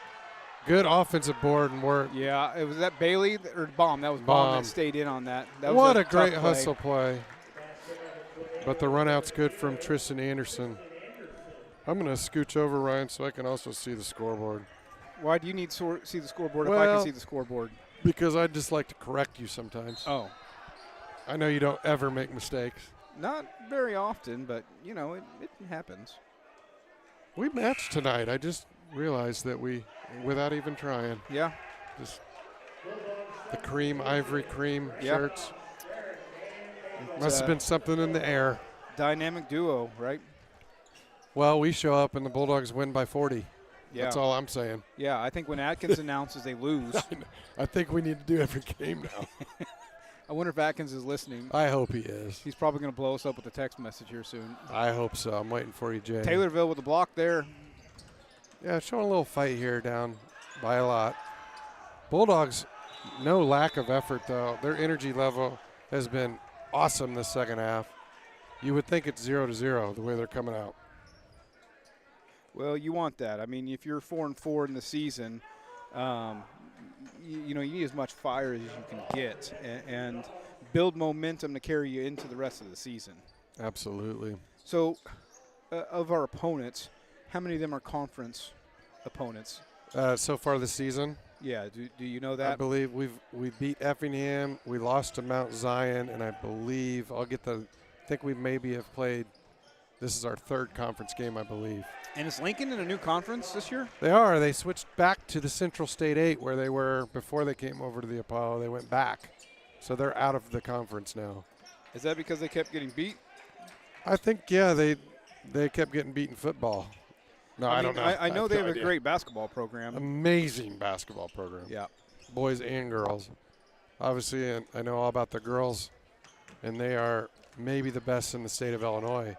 Good offensive board and work. Yeah, it was that Bailey or Baum. That was Baum that stayed in on that. That what was a great tough hustle play. But the run out's good from Tristan Anderson. I'm going to scooch over, Ryan, so I can also see the scoreboard. Why do you need to see the scoreboard if I Well, can see the scoreboard? Because I'd just like to correct you sometimes. Oh. I know you don't ever make mistakes. Not very often, but, you know, it happens. We matched tonight. I just realized that we, without even trying, Yeah. just the ivory cream shirts. Must have been something in the air. Dynamic duo, right? Well, we show up and the Bulldogs win by 40. Yeah. That's all I'm saying. Yeah, I think when Atkins announces they lose. I think we need to do every game now. I wonder if Atkins is listening. I hope he is. He's probably going to blow us up with a text message here soon. I hope so. I'm waiting for you, Jay. Taylorville with the block there. Yeah, showing a little fight here down by a lot. Bulldogs, no lack of effort, though. Their energy level has been awesome this second half. You would think it's 0-0 the way they're coming out. Well, you want that. I mean, if you're 4-4 in the season, you need as much fire as you can get and build momentum to carry you into the rest of the season. Absolutely. So, of our opponents, how many of them are conference opponents? So far this season, Yeah, do you know that? I believe we beat Effingham, we lost to Mount Zion, and I believe I think we maybe have played. This is our 3rd conference game, I believe. And is Lincoln in a new conference this year? They are. They switched back to the Central State 8 where they were before they came over to the Apollo. They went back. So they're out of the conference now. Is that because they kept getting beat? I think, yeah, they kept getting beat in football. No, I don't know. I know they have no a idea. great basketball program. Amazing basketball program. Yeah. Boys and girls. Obviously, and I know all about the girls, and they are maybe the best in the state of Illinois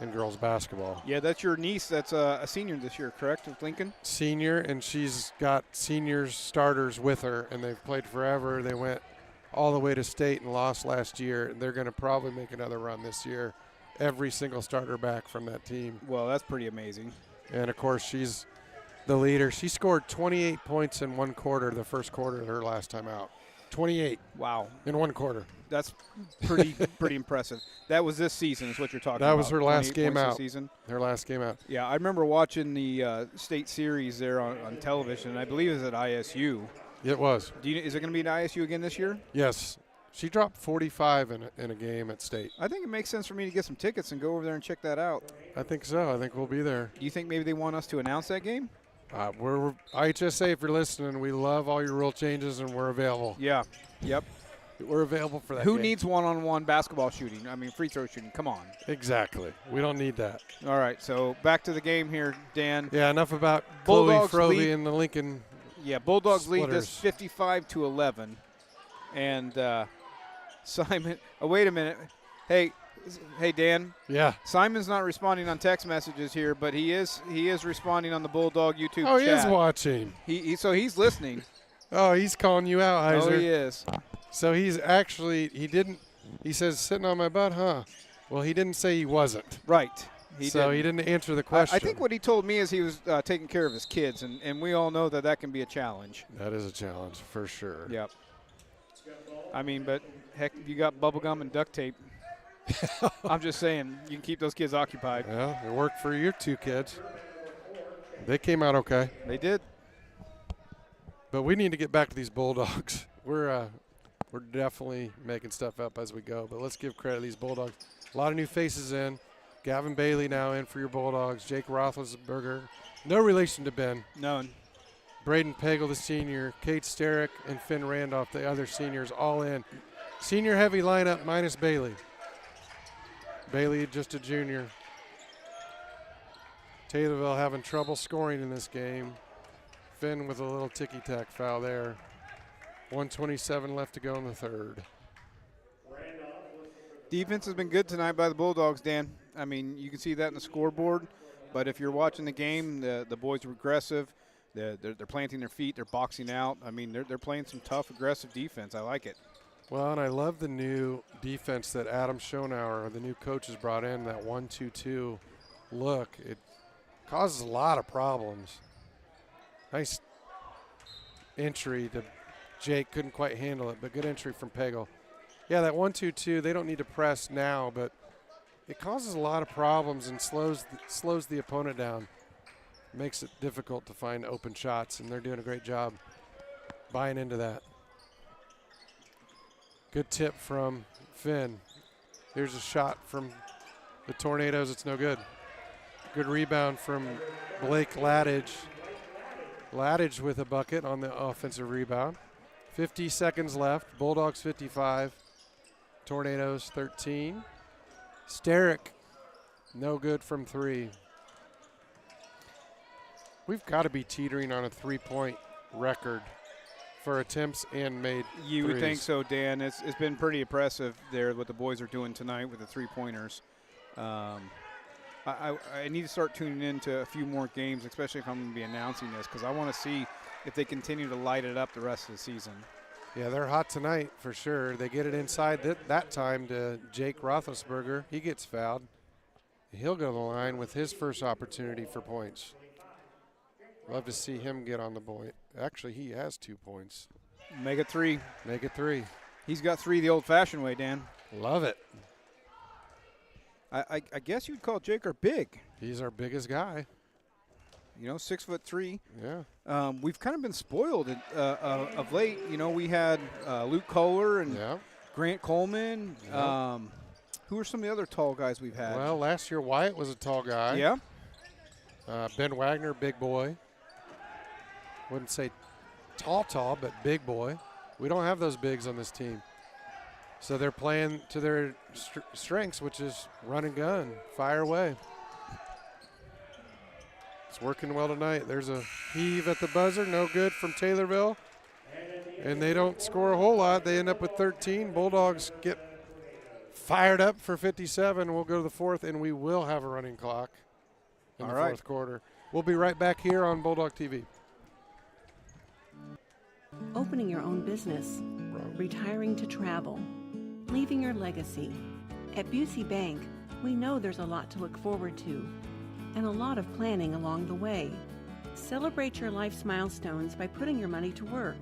in girls basketball. Yeah, that's your niece that's a senior this year, correct, with Lincoln? Senior, and she's got seniors starters with her, and they've played forever. They went all the way to state and lost last year. They're going to probably make another run this year. Every single starter back from that team. Well, that's pretty amazing. And, of course, she's the leader. She scored 28 points in one quarter, the first quarter of her last time out. 28. Wow. In one quarter. That's pretty impressive. That was this season is what you're talking about. That was her last game out. Season. Her last game out. Yeah, I remember watching the state series there on television, and I believe it was at ISU. It was. Is it going to be at ISU again this year? Yes. She dropped 45 in a game at state. I think it makes sense for me to get some tickets and go over there and check that out. I think so. I think we'll be there. Do you think maybe they want us to announce that game? We're IHSA, if you're listening. We love all your rule changes, and we're available. Yeah. Yep. We're available for that Who game. needs one-on-one basketball shooting? I mean, free throw shooting. Come on. Exactly. We don't need that. All right, so back to the game here, Dan. Yeah, enough about Chloe Bulldogs Froby lead- and the Lincoln. Yeah, Bulldogs lead this Splitters. 55-11. And Simon, wait a minute. Hey, Dan. Yeah. Simon's not responding on text messages here, but he is responding on the Bulldog YouTube chat. Oh, he is watching. So he's listening. Oh, he's calling you out, Heiser. Oh, he is. So he's actually, he says, sitting on my butt, huh? Well, he didn't say he wasn't. Right. He didn't answer the question. I think what he told me is he was taking care of his kids, and we all know that can be a challenge. That is a challenge for sure. Yep. I mean, but heck, you got bubble gum and duct tape. I'm just saying, you can keep those kids occupied. Well, it worked for your 2 kids. They came out okay. They did. But we need to get back to these Bulldogs. We're definitely making stuff up as we go. But let's give credit to these Bulldogs. A lot of new faces in. Gavin Bailey now in for your Bulldogs. Jake Roethlisberger, no relation to Ben. None. Braden Pagel, the senior. Kate Sterick and Finn Randolph, the other seniors, all in. Senior heavy lineup minus Bailey. Bailey just a junior. Taylorville having trouble scoring in this game. Finn with a little ticky-tack foul there. 1:27 left to go in the third. Defense has been good tonight by the Bulldogs, Dan. I mean, you can see that in the scoreboard. But if you're watching the game, the boys are aggressive. They're planting their feet. They're boxing out. I mean, they're playing some tough, aggressive defense. I like it. Well, and I love the new defense that Adam Schonauer, the new coach, has brought in, that 1-2-2 look. It causes a lot of problems. Nice entry to Jake. Couldn't quite handle it, but good entry from Pagel. Yeah, that 1-2-2, they don't need to press now, but it causes a lot of problems and slows the opponent down. Makes it difficult to find open shots, and they're doing a great job buying into that. Good tip from Finn. Here's a shot from the Tornadoes. It's no good. Good rebound from Blake Ladage. Ladage with a bucket on the offensive rebound. 50 seconds left. Bulldogs 55. Tornadoes 13. Sterrick, no good from 3. We've got to be teetering on a 3-point record for attempts and made You threes. would think so, Dan. It's been pretty impressive there what the boys are doing tonight with the three-pointers. I need to start tuning into a few more games, especially if I'm going to be announcing this, because I want to see if they continue to light it up the rest of the season. Yeah, they're hot tonight for sure. They get it inside that time to Jake Roethlisberger. He gets fouled. He'll go to the line with his first opportunity for points. Love to see him get on the point. Actually, he has 2 points. Make it 3. Make it 3. He's got 3 the old-fashioned way, Dan. Love it. I guess you'd call Jake our big. He's our biggest guy. You know, 6'3". Yeah. We've kind of been spoiled of late. You know, we had Luke Kohler and Grant Coleman. Yeah. Who are some of the other tall guys we've had? Well, last year Wyatt was a tall guy. Yeah. Ben Wagner, big boy. Wouldn't say tall, but big boy. We don't have those bigs on this team. So they're playing to their strengths, which is run and gun, fire away. It's working well tonight. There's a heave at the buzzer, no good from Taylorville. And they don't score a whole lot. They end up with 13. Bulldogs get fired up for 57. We'll go to the fourth, and we will have a running clock in the fourth quarter. We'll be right back here on Bulldog TV. Opening your own business, retiring to travel, leaving your legacy. At Busey Bank, we know there's a lot to look forward to and a lot of planning along the way. Celebrate your life's milestones by putting your money to work.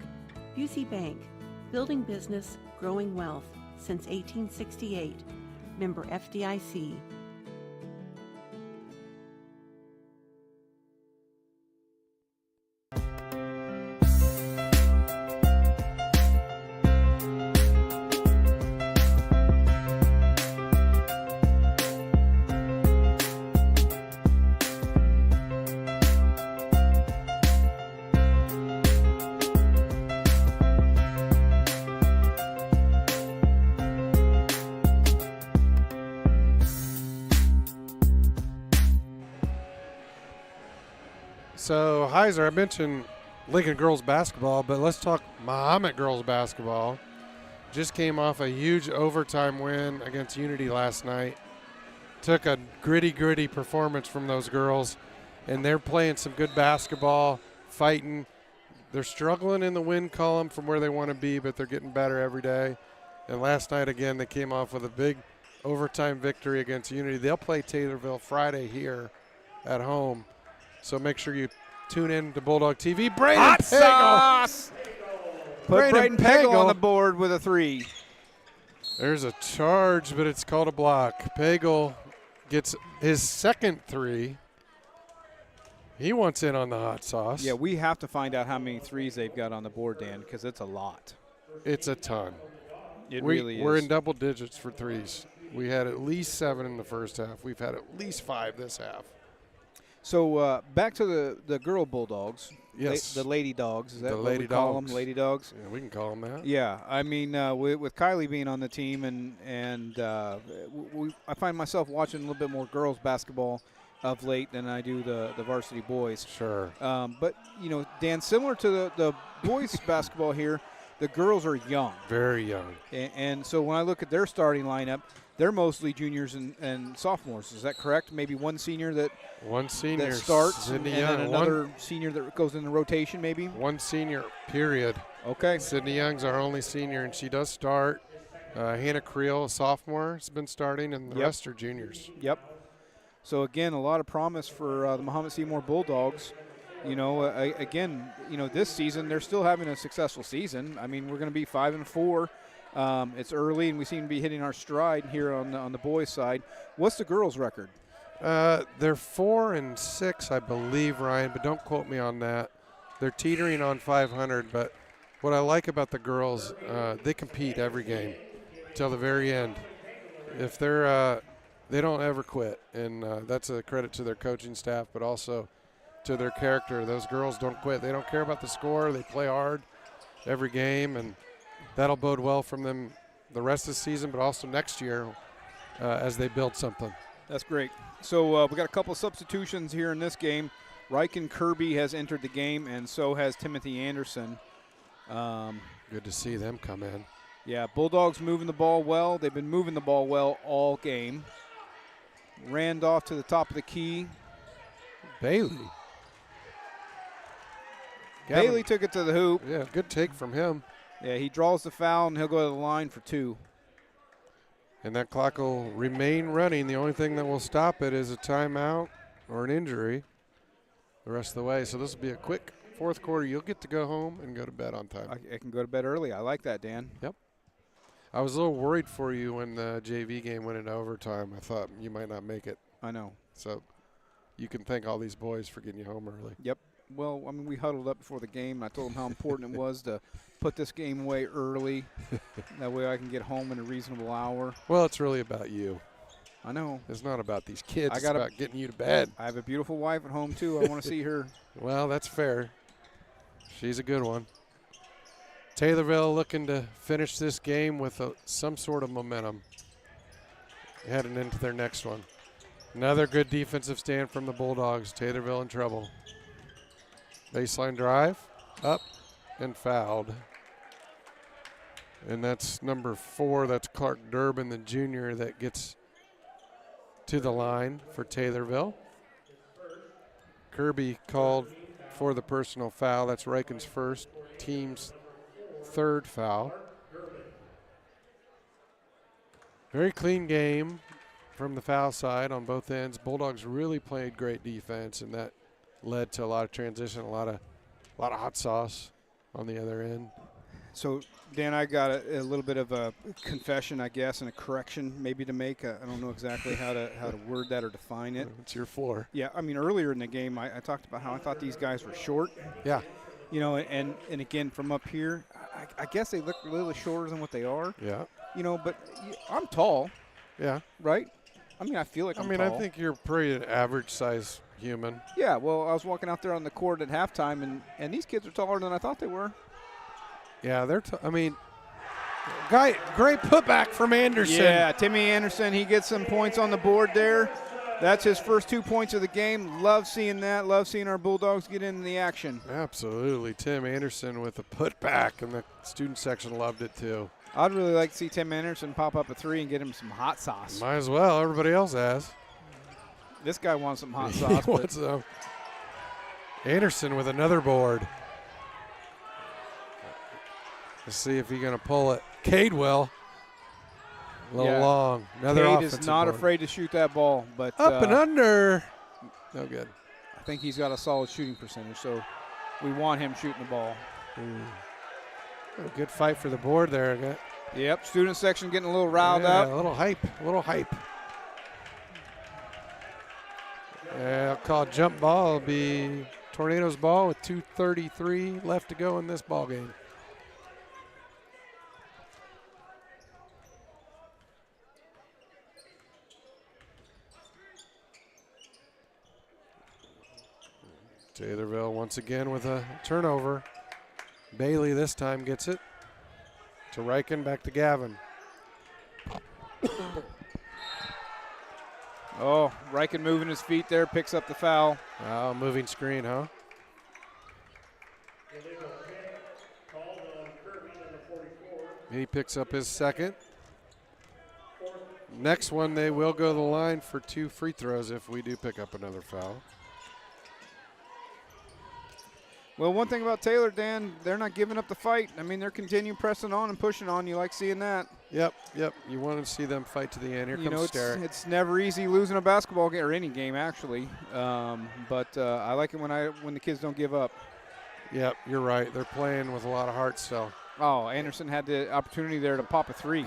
Busey Bank, building business, growing wealth since 1868. Member FDIC. So, Heiser, I mentioned Lincoln girls basketball, but let's talk Mahomet girls basketball. Just came off a huge overtime win against Unity last night. Took a gritty performance from those girls, and they're playing some good basketball, fighting. They're struggling in the win column from where they want to be, but they're getting better every day. And last night, again, they came off with a big overtime victory against Unity. They'll play Taylorville Friday here at home. So make sure you tune in to Bulldog TV. Braden Hot Pagel. sauce! Put Braden Pagel on the board with a 3. There's a charge, but it's called a block. Pagel gets his second 3. He wants in on the hot sauce. Yeah, we have to find out how many 3s they've got on the board, Dan, because it's a lot. It's a ton. Really We're is. in double digits for 3s. We had at least 7 in the first half. We've had at least 5 this half. So back to the girl Bulldogs. Yes. The Lady Dogs. Is that The what Lady we call Dogs. them? Lady Dogs? Yeah, we can call them that. Yeah. I mean, with Kylie being on the team and I find myself watching a little bit more girls basketball of late than I do the varsity boys. Sure. But, you know, Dan, similar to the boys basketball here, the girls are young. Very young. And so when I look at their starting lineup, they're mostly juniors and sophomores. Is that correct? Maybe one senior that starts, Sydney and Young. then another senior that goes in the rotation maybe? One senior, period. Okay. Sydney Young's our only senior, and she does start. Hannah Creel, a sophomore, has been starting, and the rest are juniors. Yep. So, again, a lot of promise for the Mahomet-Seymour Bulldogs. You know, again, you know, this season they're still having a successful season. I mean, we're going to be 5-4. It's early, and we seem to be hitting our stride here on the boys' side. What's the girls' record? They're 4-6, I believe, Ryan, but don't quote me on that. They're teetering on 500, but what I like about the girls, they compete every game till the very end. If they're they don't ever quit, and that's a credit to their coaching staff, but also to their character. Those girls don't quit. They don't care about the score. They play hard every game, and that'll bode well from them the rest of the season, but also next year as they build something. That's great. So we got a couple of substitutions here in this game. Riken Kirby has entered the game, and so has Timothy Anderson. Good to see them come in. Yeah, Bulldogs moving the ball well. They've been moving the ball well all game. Randolph to the top of the key. Bailey. Bailey took it to the hoop. Yeah, good take from him. Yeah, he draws the foul, and he'll go to the line for 2. And that clock will remain running. The only thing that will stop it is a timeout or an injury the rest of the way. So this will be a quick fourth quarter. You'll get to go home and go to bed on time. I can go to bed early. I like that, Dan. Yep. I was a little worried for you when the JV game went into overtime. I thought you might not make it. I know. So you can thank all these boys for getting you home early. Yep. Well, I mean, we huddled up before the game, and I told them how important it was to put this game away early. That way I can get home in a reasonable hour. Well, it's really about you. I know. It's not about these kids. It's about getting you to bed. I have a beautiful wife at home, too. I want to see her. Well, that's fair. She's a good one. Taylorville looking to finish this game with some sort of momentum heading into their next one. Another good defensive stand from the Bulldogs. Taylorville in trouble. Baseline drive, up, and fouled. And that's number 4. That's Clark Durbin, the junior, that gets to the line for Taylorville. Kirby called for the personal foul. That's Riken's first, team's 3rd foul. Very clean game from the foul side on both ends. Bulldogs really played great defense, and that led to a lot of transition, a lot of hot sauce on the other end. So, Dan, I got a little bit of a confession, I guess, and a correction maybe to make. I don't know exactly how to word that or define it. It's your floor. Yeah, I mean, earlier in the game, I talked about how I thought these guys were short. Yeah. You know, and again, from up here, I guess they look a little shorter than what they are. Yeah. You know, but I'm tall. Yeah. Right? I mean, I feel like I'm tall. I think you're pretty an average size human. Yeah, well, I was walking out there on the court at halftime, and these kids are taller than I thought they were. Yeah, they're great putback from Anderson. Yeah, Timmy Anderson, he gets some points on the board there. That's his first 2 points of the game. Love seeing that. Love seeing our Bulldogs get into the action. Absolutely. Tim Anderson with a putback, and the student section loved it too. I'd really like to see Tim Anderson pop up a 3 and get him some hot sauce. Might as well. Everybody else has. This guy wants some hot sauce. He wants some. Anderson with another board. Let's see if he's going to pull it. Cade will. A little long. Another Cade offensive is not board. afraid to shoot that ball. But up and under. No good. I think he's got a solid shooting percentage, so we want him shooting the ball. A good fight for the board there. Yep, student section getting a little riled up. A little hype. I'll call it jump ball. It'll be Tornadoes ball with 2:33 left to go in this ball game. Taylorville once again with a turnover. Bailey this time gets it to Riken, back to Gavin. Oh, Riken moving his feet there, picks up the foul. Oh, moving screen, huh? He picks up his second. Next one, they will go to the line for 2 free throws if we do pick up another foul. Well, one thing about Taylor, Dan, they're not giving up the fight. I mean, they're continuing pressing on and pushing on. You like seeing that. Yep. You want to see them fight to the end. Here comes Sterrick. It's never easy losing a basketball game, or any game actually. But I like it when the kids don't give up. Yep, you're right. They're playing with a lot of heart still. Oh, Anderson had the opportunity there to pop a 3.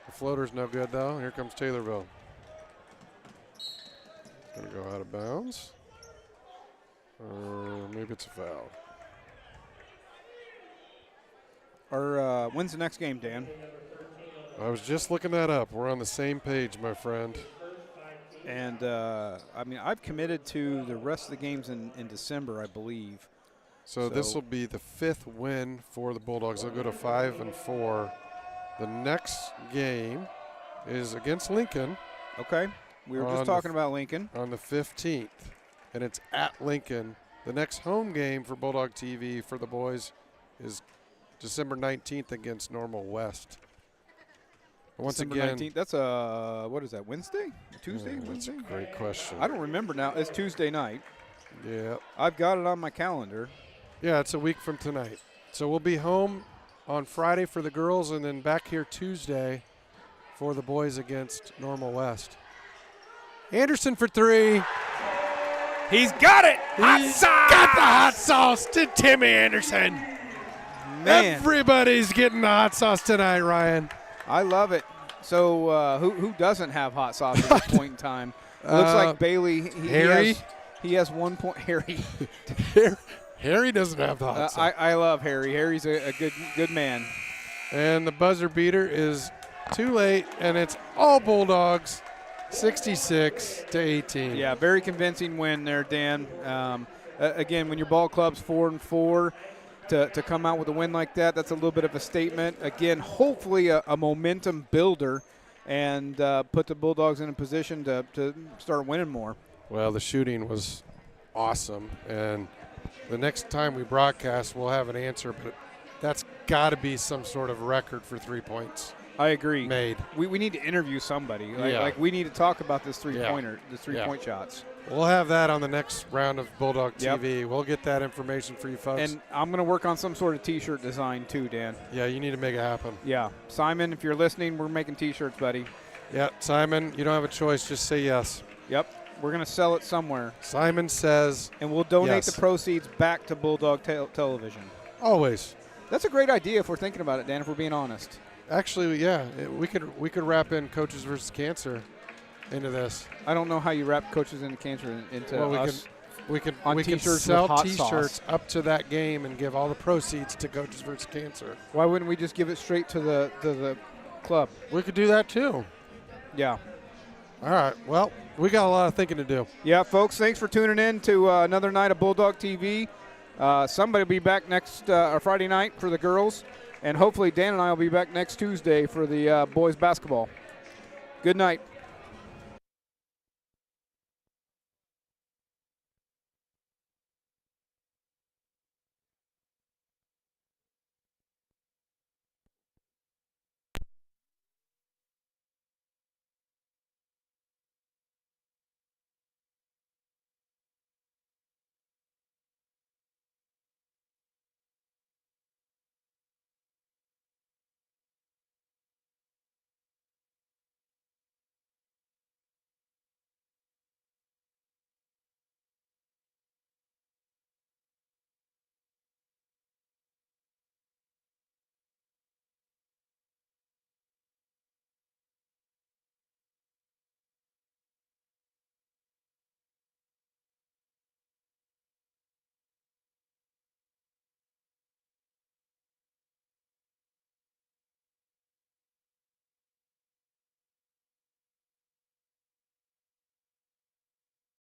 The floater's no good, though. Here comes Taylorville. Going to go out of bounds. Maybe it's a foul. When's the next game, Dan? I was just looking that up. We're on the same page, my friend. And, I mean, I've committed to the rest of the games in December, I believe. So this will be the 5th win for the Bulldogs. They'll go to 5-4. The next game is against Lincoln. Okay. We were just talking about Lincoln. On the 15th. And it's at Lincoln. The next home game for Bulldog TV for the boys is December 19th against Normal West. Once December again, 19th. That's what is that, Wednesday? Tuesday? That's Wednesday? a great question. I don't remember now. It's Tuesday night. Yeah. I've got it on my calendar. Yeah, it's a week from tonight. So we'll be home on Friday for the girls and then back here Tuesday for the boys against Normal West. Anderson for 3. He's got it! He's got the hot sauce to Timmy Anderson. Man. Everybody's getting the hot sauce tonight, Ryan. I love it. So who doesn't have hot sauce at this point in time? Looks like Bailey. Harry? He has 1 point. Harry. Harry doesn't have the hot sauce. I love Harry. Harry's a good man. And the buzzer beater is too late, and it's all Bulldogs, 66-18. Yeah, very convincing win there, Dan. Again, when your ball club's 4-4, to come out with a win like that, that's a little bit of a statement. Again, hopefully a momentum builder and put the Bulldogs in a position to start winning more. Well, the shooting was awesome, and the next time we broadcast, we'll have an answer, but that's got to be some sort of record for 3 points. I agree. Made. We need to interview somebody. Like we need to talk about this three-pointer, the three-point shots. We'll have that on the next round of Bulldog TV. Yep. We'll get that information for you folks. And I'm going to work on some sort of T-shirt design too, Dan. Yeah, you need to make it happen. Yeah. Simon, if you're listening, we're making T-shirts, buddy. Yeah, Simon, you don't have a choice. Just say yes. Yep. We're going to sell it somewhere. Simon says and we'll donate yes. the proceeds back to Bulldog Television. Always. That's a great idea if we're thinking about it, Dan, if we're being honest. Actually, yeah, we could wrap in Coaches versus Cancer into this. I don't know how you wrap Coaches into Cancer into us. We can T-shirts sell with hot T-shirts sauce. up to that game and give all the proceeds to Coaches versus Cancer. Why wouldn't we just give it straight to the club? We could do that too. Yeah. All right. Well, we got a lot of thinking to do. Yeah, folks, thanks for tuning in to another night of Bulldog TV. Somebody will be back next Friday night for the girls, and hopefully Dan and I will be back next Tuesday for the boys basketball. Good night.